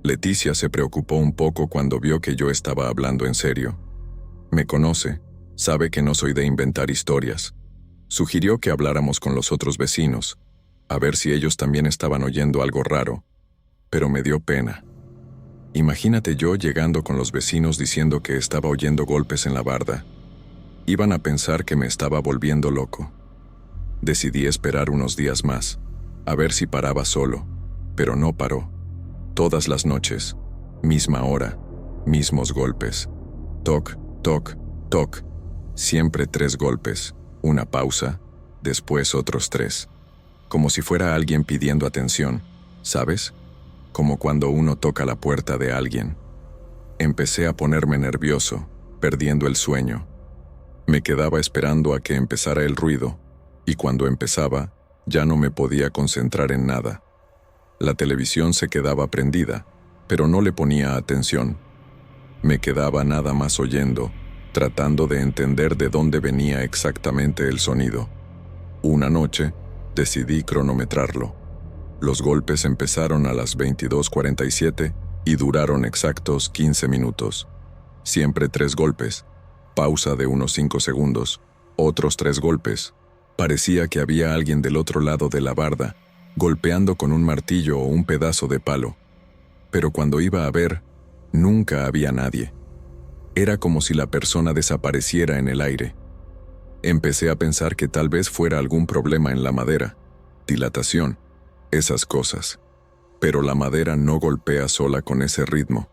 Leticia se preocupó un poco cuando vio que yo estaba hablando en serio. Me conoce, sabe que no soy de inventar historias. Sugirió que habláramos con los otros vecinos, a ver si ellos también estaban oyendo algo raro, pero me dio pena. Imagínate yo llegando con los vecinos diciendo que estaba oyendo golpes en la barda. Iban a pensar que me estaba volviendo loco. Decidí esperar unos días más, a ver si paraba solo, pero no paró. Todas las noches, misma hora, mismos golpes. Toc, toc, toc. Siempre 3 golpes, una pausa, después otros 3. Como si fuera alguien pidiendo atención, ¿sabes? Como cuando uno toca la puerta de alguien. Empecé a ponerme nervioso, perdiendo el sueño. Me quedaba esperando a que empezara el ruido, y cuando empezaba, ya no me podía concentrar en nada. La televisión se quedaba prendida, pero no le ponía atención. Me quedaba nada más oyendo, tratando de entender de dónde venía exactamente el sonido. Una noche, decidí cronometrarlo. Los golpes empezaron a las 22:47 y duraron exactos 15 minutos. Siempre 3 golpes, pausa de unos 5 segundos, otros 3 golpes. Parecía que había alguien del otro lado de la barda, golpeando con un martillo o un pedazo de palo. Pero cuando iba a ver, nunca había nadie. Era como si la persona desapareciera en el aire. Empecé a pensar que tal vez fuera algún problema en la madera, dilatación, esas cosas. Pero la madera no golpea sola con ese ritmo.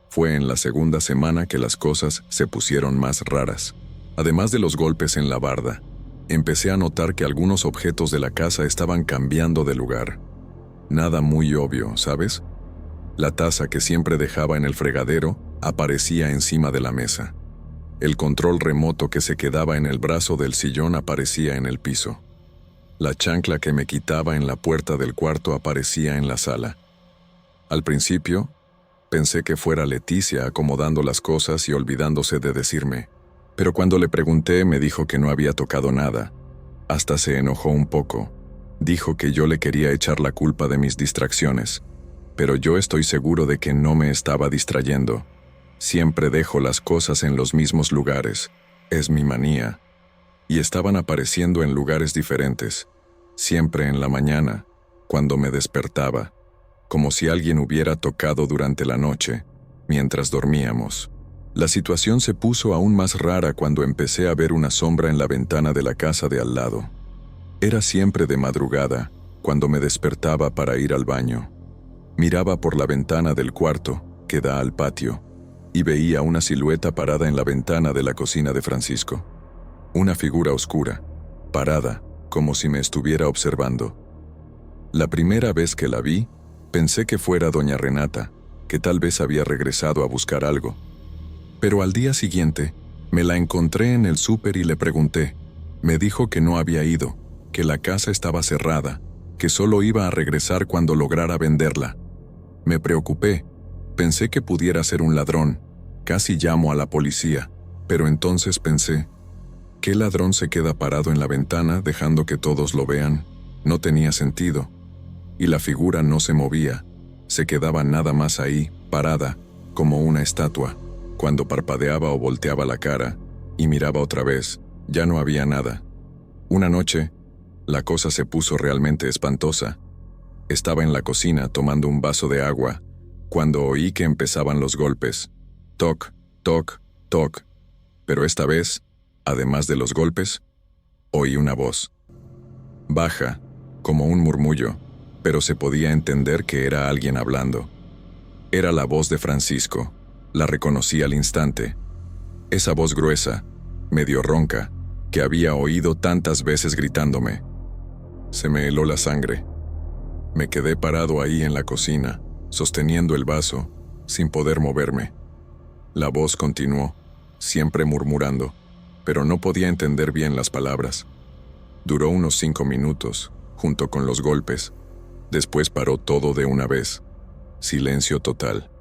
Fue en la segunda semana que las cosas se pusieron más raras. Además de los golpes en la barda, empecé a notar que algunos objetos de la casa estaban cambiando de lugar. Nada muy obvio, ¿sabes? La taza que siempre dejaba en el fregadero aparecía encima de la mesa. El control remoto que se quedaba en el brazo del sillón aparecía en el piso. La chancla que me quitaba en la puerta del cuarto aparecía en la sala. Al principio, pensé que fuera Leticia acomodando las cosas y olvidándose de decirme, pero cuando le pregunté me dijo que no había tocado nada. Hasta se enojó un poco. Dijo que yo le quería echar la culpa de mis distracciones. pero yo estoy seguro de que no me estaba distrayendo. Siempre dejo las cosas en los mismos lugares. Es mi manía. Y estaban apareciendo en lugares diferentes. Siempre en la mañana, cuando me despertaba, como si alguien hubiera tocado durante la noche, mientras dormíamos. La situación se puso aún más rara cuando empecé a ver una sombra en la ventana de la casa de al lado. Era siempre de madrugada, cuando me despertaba para ir al baño. Miraba por la ventana del cuarto, que da al patio, y veía una silueta parada en la ventana de la cocina de Francisco. Una figura oscura, parada, como si me estuviera observando. La primera vez que la vi, pensé que fuera doña Renata, que tal vez había regresado a buscar algo. Pero al día siguiente, me la encontré en el súper y le pregunté. Me dijo que no había ido, que la casa estaba cerrada, que solo iba a regresar cuando lograra venderla. Me preocupé, pensé que pudiera ser un ladrón, casi llamo a la policía, pero entonces pensé, ¿qué ladrón se queda parado en la ventana dejando que todos lo vean? No tenía sentido. Y la figura no se movía, se quedaba nada más ahí, parada, como una estatua. Cuando parpadeaba o volteaba la cara y miraba otra vez, ya no había nada. Una noche, la cosa se puso realmente espantosa. Estaba en la cocina tomando un vaso de agua, cuando oí que empezaban los golpes. Toc, toc, toc. Pero esta vez, además de los golpes, oí una voz. Baja, como un murmullo, pero se podía entender que era alguien hablando. Era la voz de Francisco. La reconocí al instante. Esa voz gruesa, medio ronca, que había oído tantas veces gritándome. Se me heló la sangre. Me quedé parado ahí en la cocina, sosteniendo el vaso, sin poder moverme. La voz continuó, siempre murmurando, pero no podía entender bien las palabras. Duró unos 5 minutos, junto con los golpes. Después paró todo de una vez. Silencio total.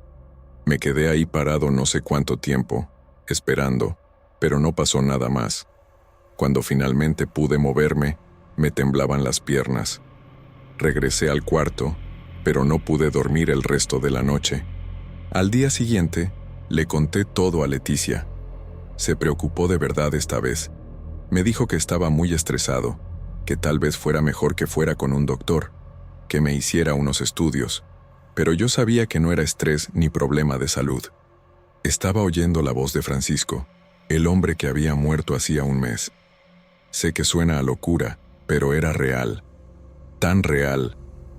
Me quedé ahí parado no sé cuánto tiempo, esperando, pero no pasó nada más. Cuando finalmente pude moverme, me temblaban las piernas. Regresé al cuarto, pero no pude dormir el resto de la noche. Al día siguiente, le conté todo a Leticia. Se preocupó de verdad esta vez. Me dijo que estaba muy estresado, que tal vez fuera mejor que fuera con un doctor, que me hiciera unos estudios. Pero yo sabía que no era estrés ni problema de salud. Estaba oyendo la voz de Francisco, el hombre que había muerto hacía un mes. Sé que suena a locura, pero era real. Tan real,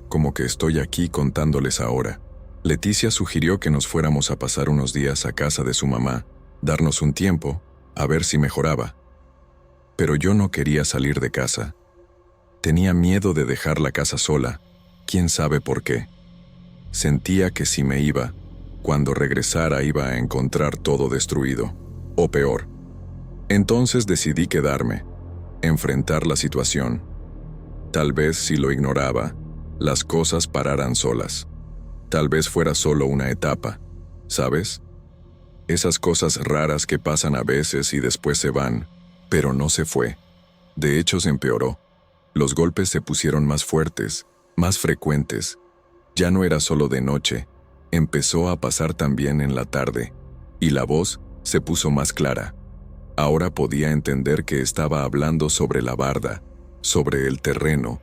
como que estoy aquí contándoles ahora. Leticia sugirió que nos fuéramos a pasar unos días a casa de su mamá, darnos un tiempo, a ver si mejoraba. Pero yo no quería salir de casa. Tenía miedo de dejar la casa sola, quién sabe por qué. Sentía que si me iba, cuando regresara iba a encontrar todo destruido, o peor. Entonces decidí quedarme, enfrentar la situación. Tal vez si lo ignoraba, las cosas pararan solas. Tal vez fuera solo una etapa, ¿sabes? Esas cosas raras que pasan a veces y después se van, pero no se fue. De hecho, se empeoró. Los golpes se pusieron más fuertes, más frecuentes. Ya no era solo de noche, empezó a pasar también en la tarde, y la voz se puso más clara. Ahora podía entender que estaba hablando sobre la barda, sobre el terreno,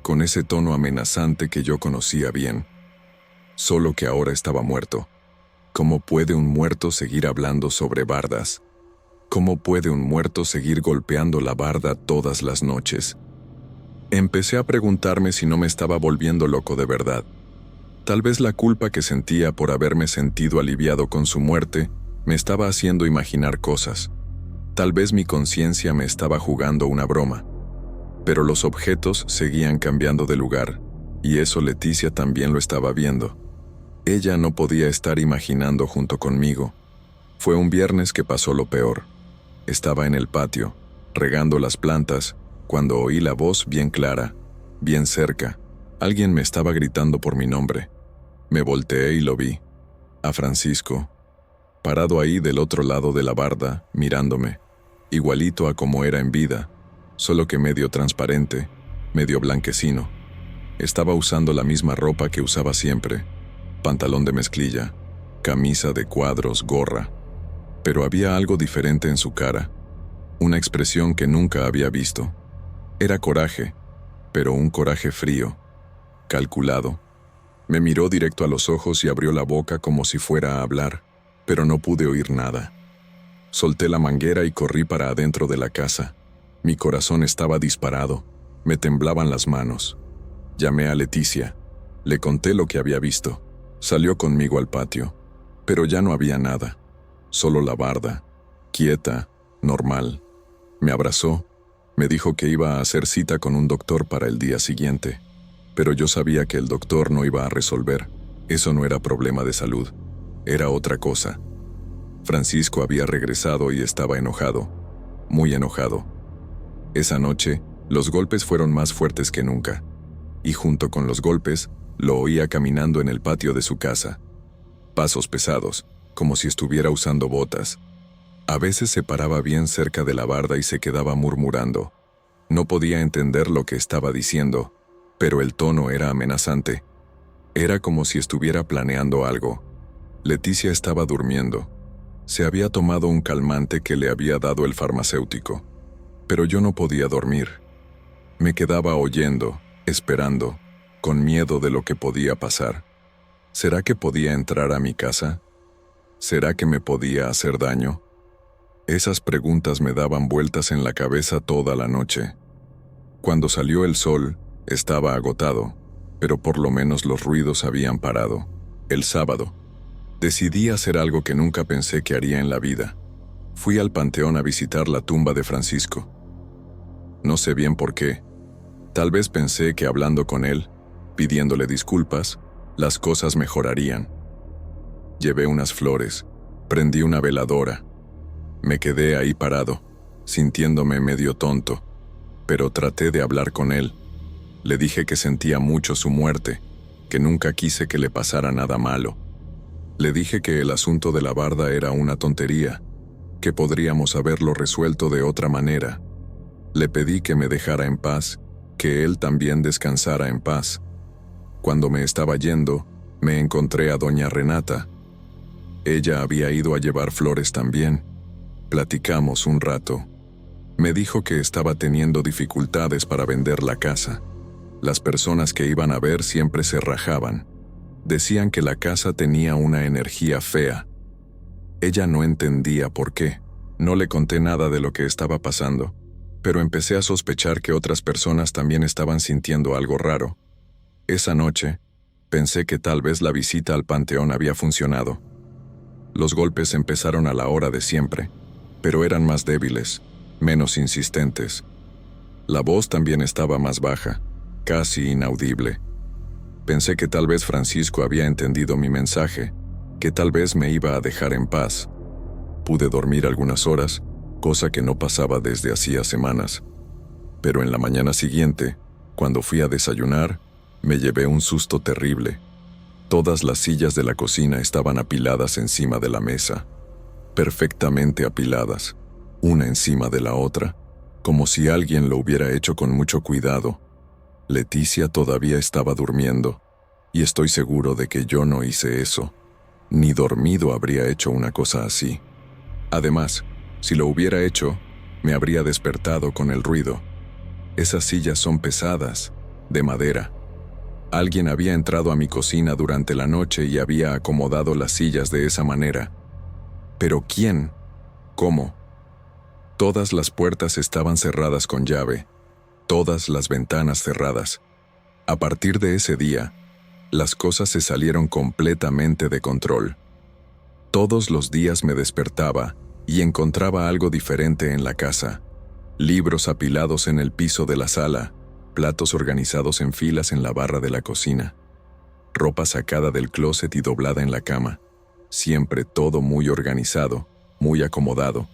con ese tono amenazante que yo conocía bien. Solo que ahora estaba muerto. ¿Cómo puede un muerto seguir hablando sobre bardas? ¿Cómo puede un muerto seguir golpeando la barda todas las noches? Empecé a preguntarme si no me estaba volviendo loco de verdad. Tal vez la culpa que sentía por haberme sentido aliviado con su muerte me estaba haciendo imaginar cosas. Tal vez mi conciencia me estaba jugando una broma. Pero los objetos seguían cambiando de lugar, y eso Leticia también lo estaba viendo. Ella no podía estar imaginando junto conmigo. Fue un viernes que pasó lo peor. Estaba en el patio, regando las plantas, cuando oí la voz bien clara, bien cerca. Alguien me estaba gritando por mi nombre. Me volteé y lo vi. A Francisco, parado ahí del otro lado de la barda, mirándome, igualito a como era en vida, solo que medio transparente, medio blanquecino. Estaba usando la misma ropa que usaba siempre, pantalón de mezclilla, camisa de cuadros, gorra. Pero había algo diferente en su cara, una expresión que nunca había visto. Era coraje, pero un coraje frío, calculado. Me miró directo a los ojos y abrió la boca como si fuera a hablar, pero no pude oír nada. Solté la manguera y corrí para adentro de la casa. Mi corazón estaba disparado, me temblaban las manos. Llamé a Leticia, le conté lo que había visto. Salió conmigo al patio, pero ya no había nada, solo la barda, quieta, normal. Me abrazó, me dijo que iba a hacer cita con un doctor para el día siguiente, pero yo sabía que el doctor no iba a resolver. Eso no era problema de salud, era otra cosa. Francisco había regresado y estaba enojado, muy enojado. Esa noche, los golpes fueron más fuertes que nunca, y junto con los golpes, lo oía caminando en el patio de su casa. Pasos pesados, como si estuviera usando botas. A veces se paraba bien cerca de la barda y se quedaba murmurando. No podía entender lo que estaba diciendo, pero el tono era amenazante. Era como si estuviera planeando algo. Leticia estaba durmiendo. Se había tomado un calmante que le había dado el farmacéutico. Pero yo no podía dormir. Me quedaba oyendo, esperando, con miedo de lo que podía pasar. ¿Será que podía entrar a mi casa? ¿Será que me podía hacer daño? Esas preguntas me daban vueltas en la cabeza toda la noche. Cuando salió el sol, estaba agotado, pero por lo menos los ruidos habían parado. El sábado, decidí hacer algo que nunca pensé que haría en la vida. Fui al panteón a visitar la tumba de Francisco. No sé bien por qué. Tal vez pensé que hablando con él, pidiéndole disculpas, las cosas mejorarían. Llevé unas flores, prendí una veladora. Me quedé ahí parado, sintiéndome medio tonto, pero traté de hablar con él. Le dije que sentía mucho su muerte, que nunca quise que le pasara nada malo. Le dije que el asunto de la barda era una tontería, que podríamos haberlo resuelto de otra manera. Le pedí que me dejara en paz, que él también descansara en paz. Cuando me estaba yendo, me encontré a doña Renata. Ella había ido a llevar flores también. Platicamos un rato. Me dijo que estaba teniendo dificultades para vender la casa. Las personas que iban a ver siempre se rajaban. Decían que la casa tenía una energía fea. Ella no entendía por qué. No le conté nada de lo que estaba pasando, pero empecé a sospechar que otras personas también estaban sintiendo algo raro. Esa noche, pensé que tal vez la visita al panteón había funcionado. Los golpes empezaron a la hora de siempre, pero eran más débiles, menos insistentes. La voz también estaba más baja, casi inaudible. Pensé que tal vez Francisco había entendido mi mensaje, que tal vez me iba a dejar en paz. Pude dormir algunas horas, cosa que no pasaba desde hacía semanas. Pero en la mañana siguiente, cuando fui a desayunar, me llevé un susto terrible. Todas las sillas de la cocina estaban apiladas encima de la mesa, perfectamente apiladas, una encima de la otra, como si alguien lo hubiera hecho con mucho cuidado. Leticia todavía estaba durmiendo, y estoy seguro de que yo no hice eso. Ni dormido habría hecho una cosa así. Además, si lo hubiera hecho, me habría despertado con el ruido. Esas sillas son pesadas, de madera. Alguien había entrado a mi cocina durante la noche y había acomodado las sillas de esa manera. ¿Pero quién? ¿Cómo? Todas las puertas estaban cerradas con llave, todas las ventanas cerradas. A partir de ese día, las cosas se salieron completamente de control. Todos los días me despertaba y encontraba algo diferente en la casa. Libros apilados en el piso de la sala, platos organizados en filas en la barra de la cocina, ropa sacada del closet y doblada en la cama. Siempre todo muy organizado, muy acomodado,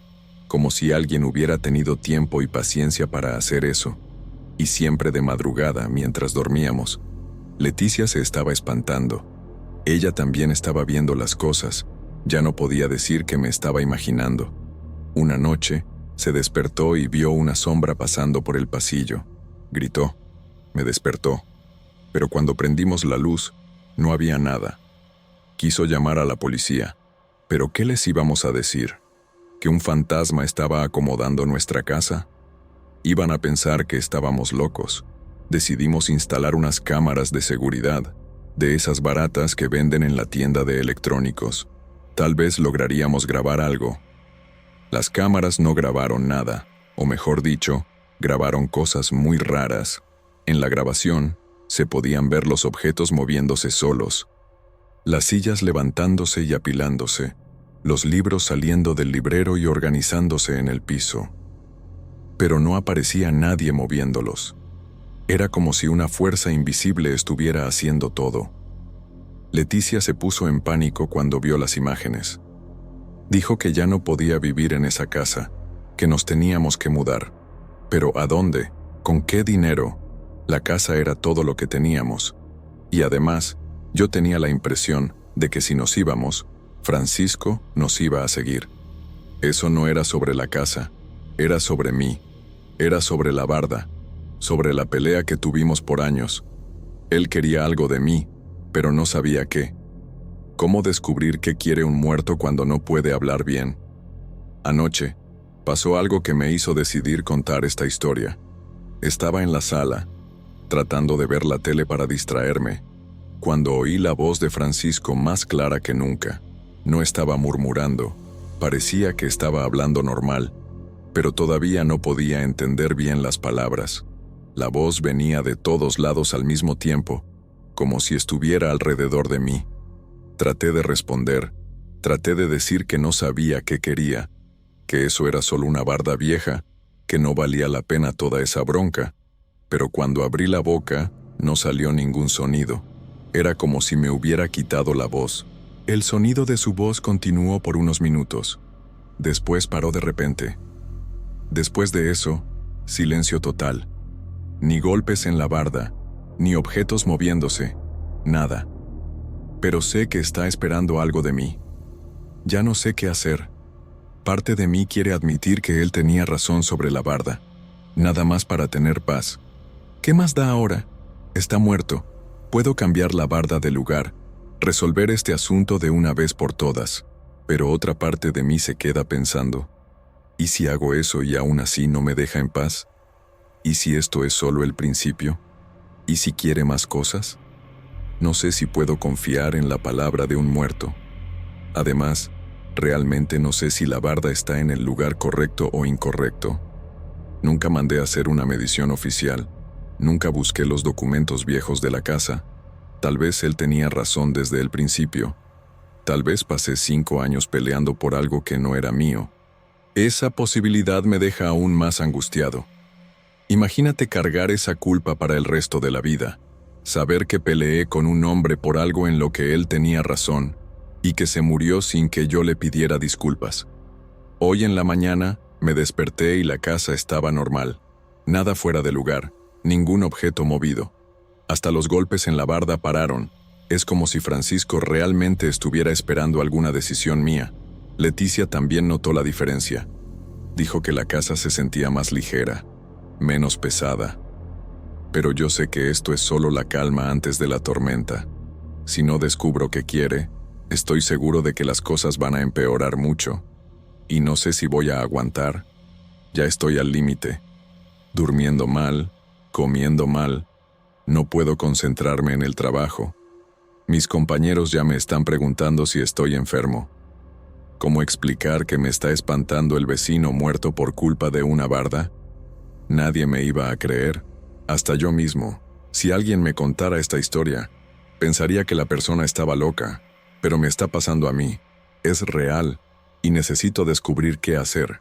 como si alguien hubiera tenido tiempo y paciencia para hacer eso. Y siempre de madrugada, mientras dormíamos. Leticia se estaba espantando. Ella también estaba viendo las cosas. Ya no podía decir que me estaba imaginando. Una noche, se despertó y vio una sombra pasando por el pasillo. Gritó. Me despertó. Pero cuando prendimos la luz, no había nada. Quiso llamar a la policía. ¿Pero qué les íbamos a decir? ¿Que un fantasma estaba acomodando nuestra casa? Iban a pensar que estábamos locos. Decidimos instalar unas cámaras de seguridad, de esas baratas que venden en la tienda de electrónicos. Tal vez lograríamos grabar algo. Las cámaras no grabaron nada, o mejor dicho, grabaron cosas muy raras. En la grabación, se podían ver los objetos moviéndose solos, las sillas levantándose y apilándose, los libros saliendo del librero y organizándose en el piso. Pero no aparecía nadie moviéndolos. Era como si una fuerza invisible estuviera haciendo todo. Leticia se puso en pánico cuando vio las imágenes. Dijo que ya no podía vivir en esa casa, que nos teníamos que mudar. ¿Pero a dónde? ¿Con qué dinero? La casa era todo lo que teníamos. Y además, yo tenía la impresión de que si nos íbamos, Francisco nos iba a seguir. Eso no era sobre la casa, era sobre mí, era sobre la barda, sobre la pelea que tuvimos por años. Él quería algo de mí, pero no sabía qué. ¿Cómo descubrir qué quiere un muerto cuando no puede hablar bien? Anoche, pasó algo que me hizo decidir contar esta historia. Estaba en la sala, tratando de ver la tele para distraerme, cuando oí la voz de Francisco más clara que nunca. No estaba murmurando, parecía que estaba hablando normal, pero todavía no podía entender bien las palabras. La voz venía de todos lados al mismo tiempo, como si estuviera alrededor de mí. Traté de responder, traté de decir que no sabía qué quería, que eso era solo una barda vieja, que no valía la pena toda esa bronca, pero cuando abrí la boca, no salió ningún sonido. Era como si me hubiera quitado la voz. El sonido de su voz continuó por unos minutos. Después paró de repente. Después de eso, silencio total. Ni golpes en la barda, ni objetos moviéndose, nada. Pero sé que está esperando algo de mí. Ya no sé qué hacer. Parte de mí quiere admitir que él tenía razón sobre la barda, nada más para tener paz. ¿Qué más da ahora? Está muerto. Puedo cambiar la barda de lugar, resolver este asunto de una vez por todas. Pero otra parte de mí se queda pensando, ¿y si hago eso y aún así no me deja en paz? ¿Y si esto es solo el principio? ¿Y si quiere más cosas? No sé si puedo confiar en la palabra de un muerto. Además, realmente no sé si la barda está en el lugar correcto o incorrecto. Nunca mandé a hacer una medición oficial. Nunca busqué los documentos viejos de la casa. Tal vez él tenía razón desde el principio. Tal vez pasé 5 años peleando por algo que no era mío. Esa posibilidad me deja aún más angustiado. Imagínate cargar esa culpa para el resto de la vida. Saber que peleé con un hombre por algo en lo que él tenía razón, y que se murió sin que yo le pidiera disculpas. Hoy en la mañana, me desperté y la casa estaba normal. Nada fuera de lugar, ningún objeto movido. Hasta los golpes en la barda pararon. Es como si Francisco realmente estuviera esperando alguna decisión mía. Leticia también notó la diferencia. Dijo que la casa se sentía más ligera, menos pesada. Pero yo sé que esto es solo la calma antes de la tormenta. Si no descubro qué quiere, estoy seguro de que las cosas van a empeorar mucho. Y no sé si voy a aguantar. Ya estoy al límite. Durmiendo mal, comiendo mal. No puedo concentrarme en el trabajo. Mis compañeros ya me están preguntando si estoy enfermo. ¿Cómo explicar que me está espantando el vecino muerto por culpa de una barda? Nadie me iba a creer. Hasta yo mismo. Si alguien me contara esta historia, pensaría que la persona estaba loca, pero me está pasando a mí. Es real, y necesito descubrir qué hacer.